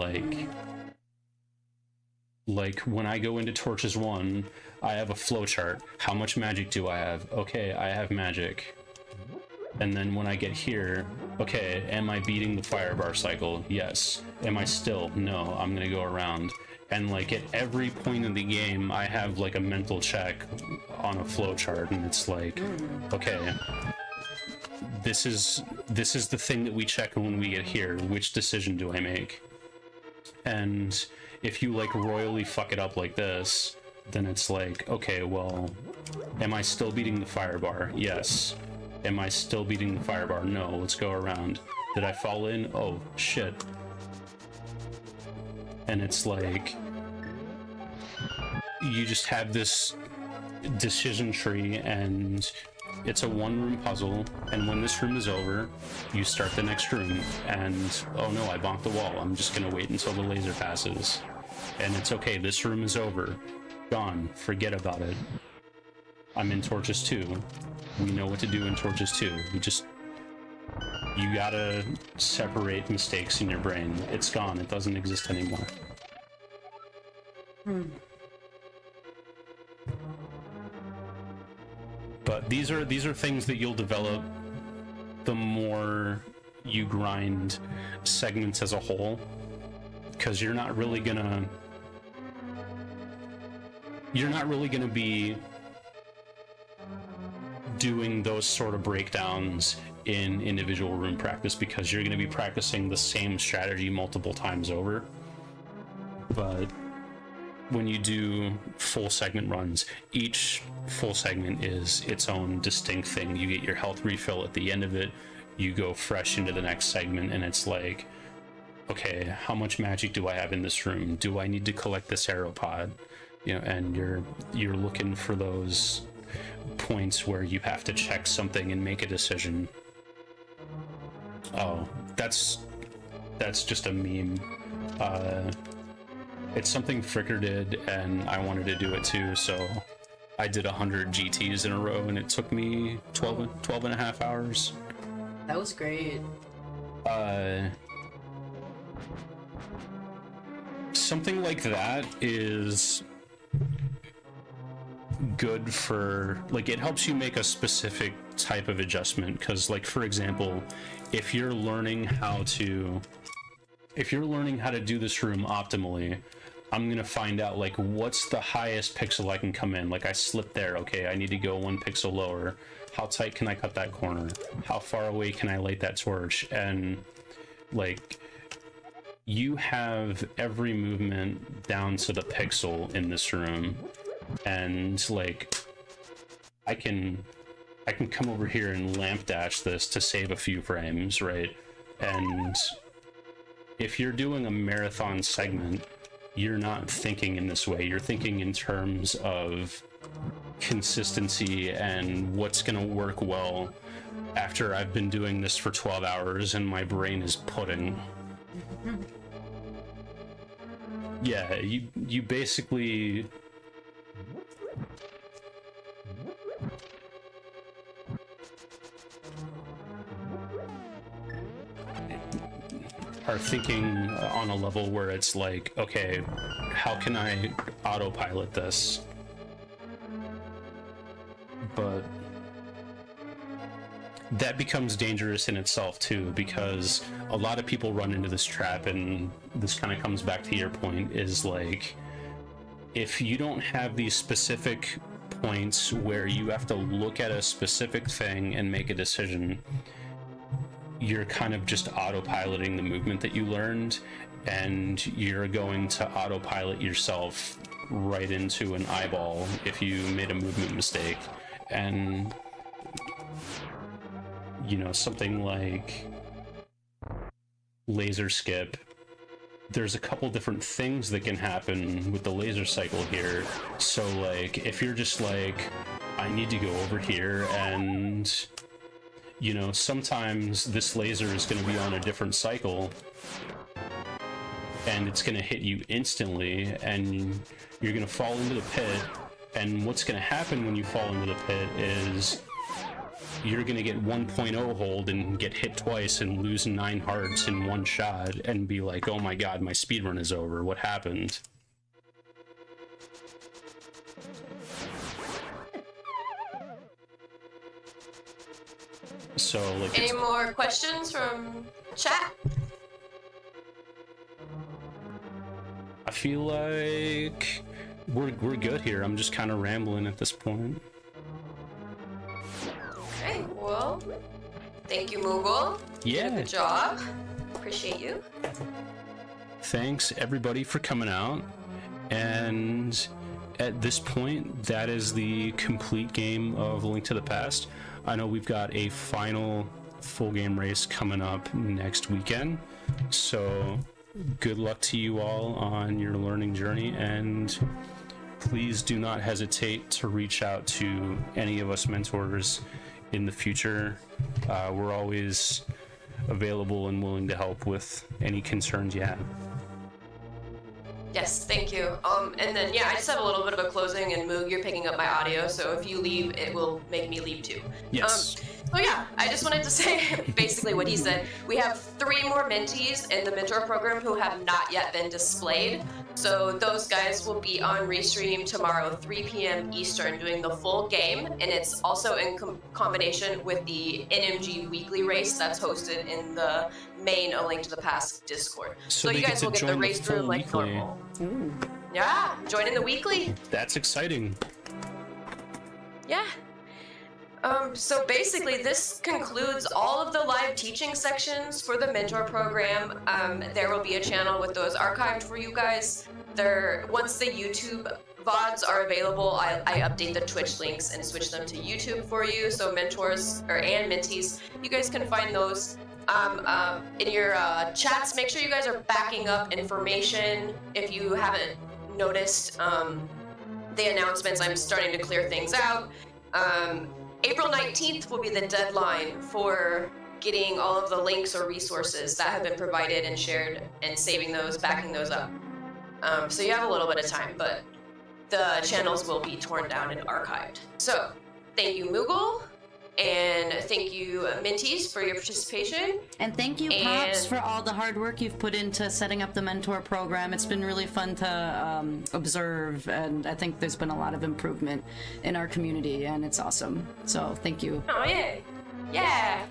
Like when I go into Torches 1, I have a flowchart. How much magic do I have? Okay, I have magic. And then when I get here, okay, am I beating the fire bar cycle? Yes. Am I still? No, I'm gonna go around. And like at every point in the game, I have like a mental check on a flowchart, and it's like, okay, this is the thing that we check when we get here. Which decision do I make? And if you like royally fuck it up like this, then it's like, okay, well, am I still beating the fire bar? Yes. Am I still beating the fire bar? No. Let's go around. Did I fall in? Oh shit. And it's like, you just have this decision tree, and it's a one-room puzzle, and when this room is over, you start the next room, and oh no, I bonked the wall. I'm just gonna wait until the laser passes. And it's okay, this room is over. Gone. Forget about it. I'm in Torches 2. We know what to do in Torches 2. You gotta separate mistakes in your brain. It's gone. It doesn't exist anymore. But these are things that you'll develop the more you grind segments as a whole, because you're not really gonna be doing those sort of breakdowns in individual room practice, because you're going to be practicing the same strategy multiple times over. But when you do full segment runs, each full segment is its own distinct thing. You get your health refill at the end of it, you go fresh into the next segment, and it's like, okay, how much magic do I have in this room? Do I need to collect this arrow pod? And you're looking for those points where you have to check something and make a decision. Oh, that's just a meme. It's something Fricker did, and I wanted to do it too, so I did 100 GTs in a row, and it took me 12 and a half hours. That was great. Something like that is good for, like, it helps you make a specific type of adjustment, because, like, for example, if you're learning how to do this room optimally, I'm gonna find out, like, what's the highest pixel I can come in. Like, I slipped there, okay, I need to go 1 pixel lower. How tight can I cut that corner? How far away can I light that torch? And, like, you have every movement down to the pixel in this room, and, like, I can come over here and lamp dash this to save a few frames, right? And if you're doing a marathon segment, you're not thinking in this way. You're thinking in terms of consistency and what's gonna work well after I've been doing this for 12 hours and my brain is pudding. Yeah, you basically are thinking on a level where it's like, okay, how can I autopilot this? But that becomes dangerous in itself too, because a lot of people run into this trap, and this kind of comes back to your point, is like, if you don't have these specific points where you have to look at a specific thing and make a decision, you're kind of just autopiloting the movement that you learned, and you're going to autopilot yourself right into an eyeball if you made a movement mistake. And, you know, something like laser skip, there's a couple different things that can happen with the laser cycle here. So, like, if you're just like, I need to go over here, and, you know, sometimes this laser is going to be on a different cycle, and it's going to hit you instantly, and you're going to fall into the pit. And what's going to happen when you fall into the pit is you're going to get 1.0 hold and get hit twice and lose 9 hearts in one shot and be like, oh my god, my speedrun is over. What happened? So, like, any more questions from chat? I feel like we're good here. I'm just kind of rambling at this point. Okay, well, thank you, Moogle. Yeah. Good job. Appreciate you. Thanks everybody for coming out. And at this point, that is the complete game of A Link to the Past. I know we've got a final full game race coming up next weekend. So good luck to you all on your learning journey, and please do not hesitate to reach out to any of us mentors in the future. We're always available and willing to help with any concerns you have. Yes, thank you. And then, yeah, I just have a little bit of a closing, and Moog, you're picking up my audio, so if you leave, it will make me leave too. Yes. So yeah, I just wanted to say basically what he said. We have 3 more mentees in the mentor program who have not yet been displayed. So those guys will be on Restream tomorrow, 3 p.m. Eastern, doing the full game. And it's also in combination with the NMG weekly race that's hosted in the main A Link to the Past Discord. So you guys will get the race through like normal. Ooh. Yeah, join in the weekly. That's exciting. Yeah. So basically, this concludes all of the live teaching sections for the mentor program. There will be a channel with those archived for you guys. Once the YouTube VODs are available, I update the Twitch links and switch them to YouTube for you. So mentors and mentees, you guys can find those. In your chats, make sure you guys are backing up information. If you haven't noticed the announcements, I'm starting to clear things out. April 19th will be the deadline for getting all of the links or resources that have been provided and shared, and saving those, backing those up. So you have a little bit of time, but the channels will be torn down and archived. So, thank you, Moogle, and thank you, Minties, for your participation. And thank you, Pops, for all the hard work you've put into setting up the mentor program. It's been really fun to observe, and I think there's been a lot of improvement in our community, and it's awesome. So, thank you. Oh, yeah. Yeah.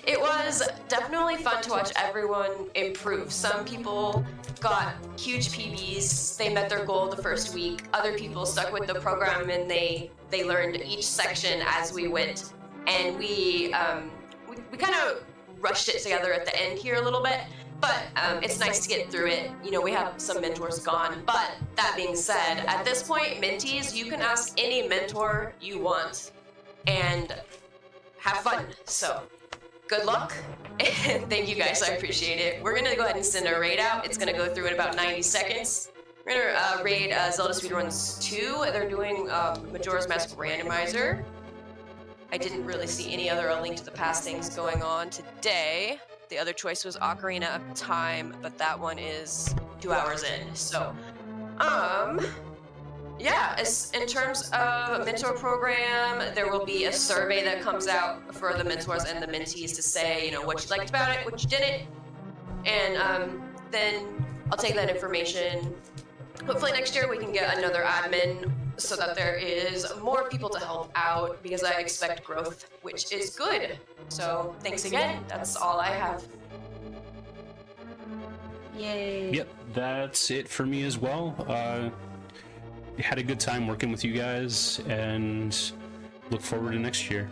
It was definitely fun to watch everyone improve. Some people got huge PBs. They met their goal the first week. Other people stuck with the program and they learned each section as we went. And we kind of rushed it together at the end here a little bit. But it's nice to get through it. You know, we have some mentors gone. But that being said, at this point, Mentees, you can ask any mentor you want and have fun. So good luck, and thank you guys, I appreciate it. We're gonna go ahead and send a raid out. It's gonna go through in about 90 seconds. We're gonna raid Zelda Speedruns 2. They're doing Majora's Mask Randomizer. I didn't really see any other A Link to the Past things going on today. The other choice was Ocarina of Time, but that one is 2 hours in. So, yeah, in terms of mentor program, there will be a survey that comes out for the mentors and the mentees to say, you know, what you liked about it, what you didn't, and then I'll take that information. Hopefully next year we can get another admin so that there is more people to help out, because I expect growth, which is good. So thanks again. That's all I have. Yay. Yep, that's it for me as well. Had a good time working with you guys, and look forward to next year.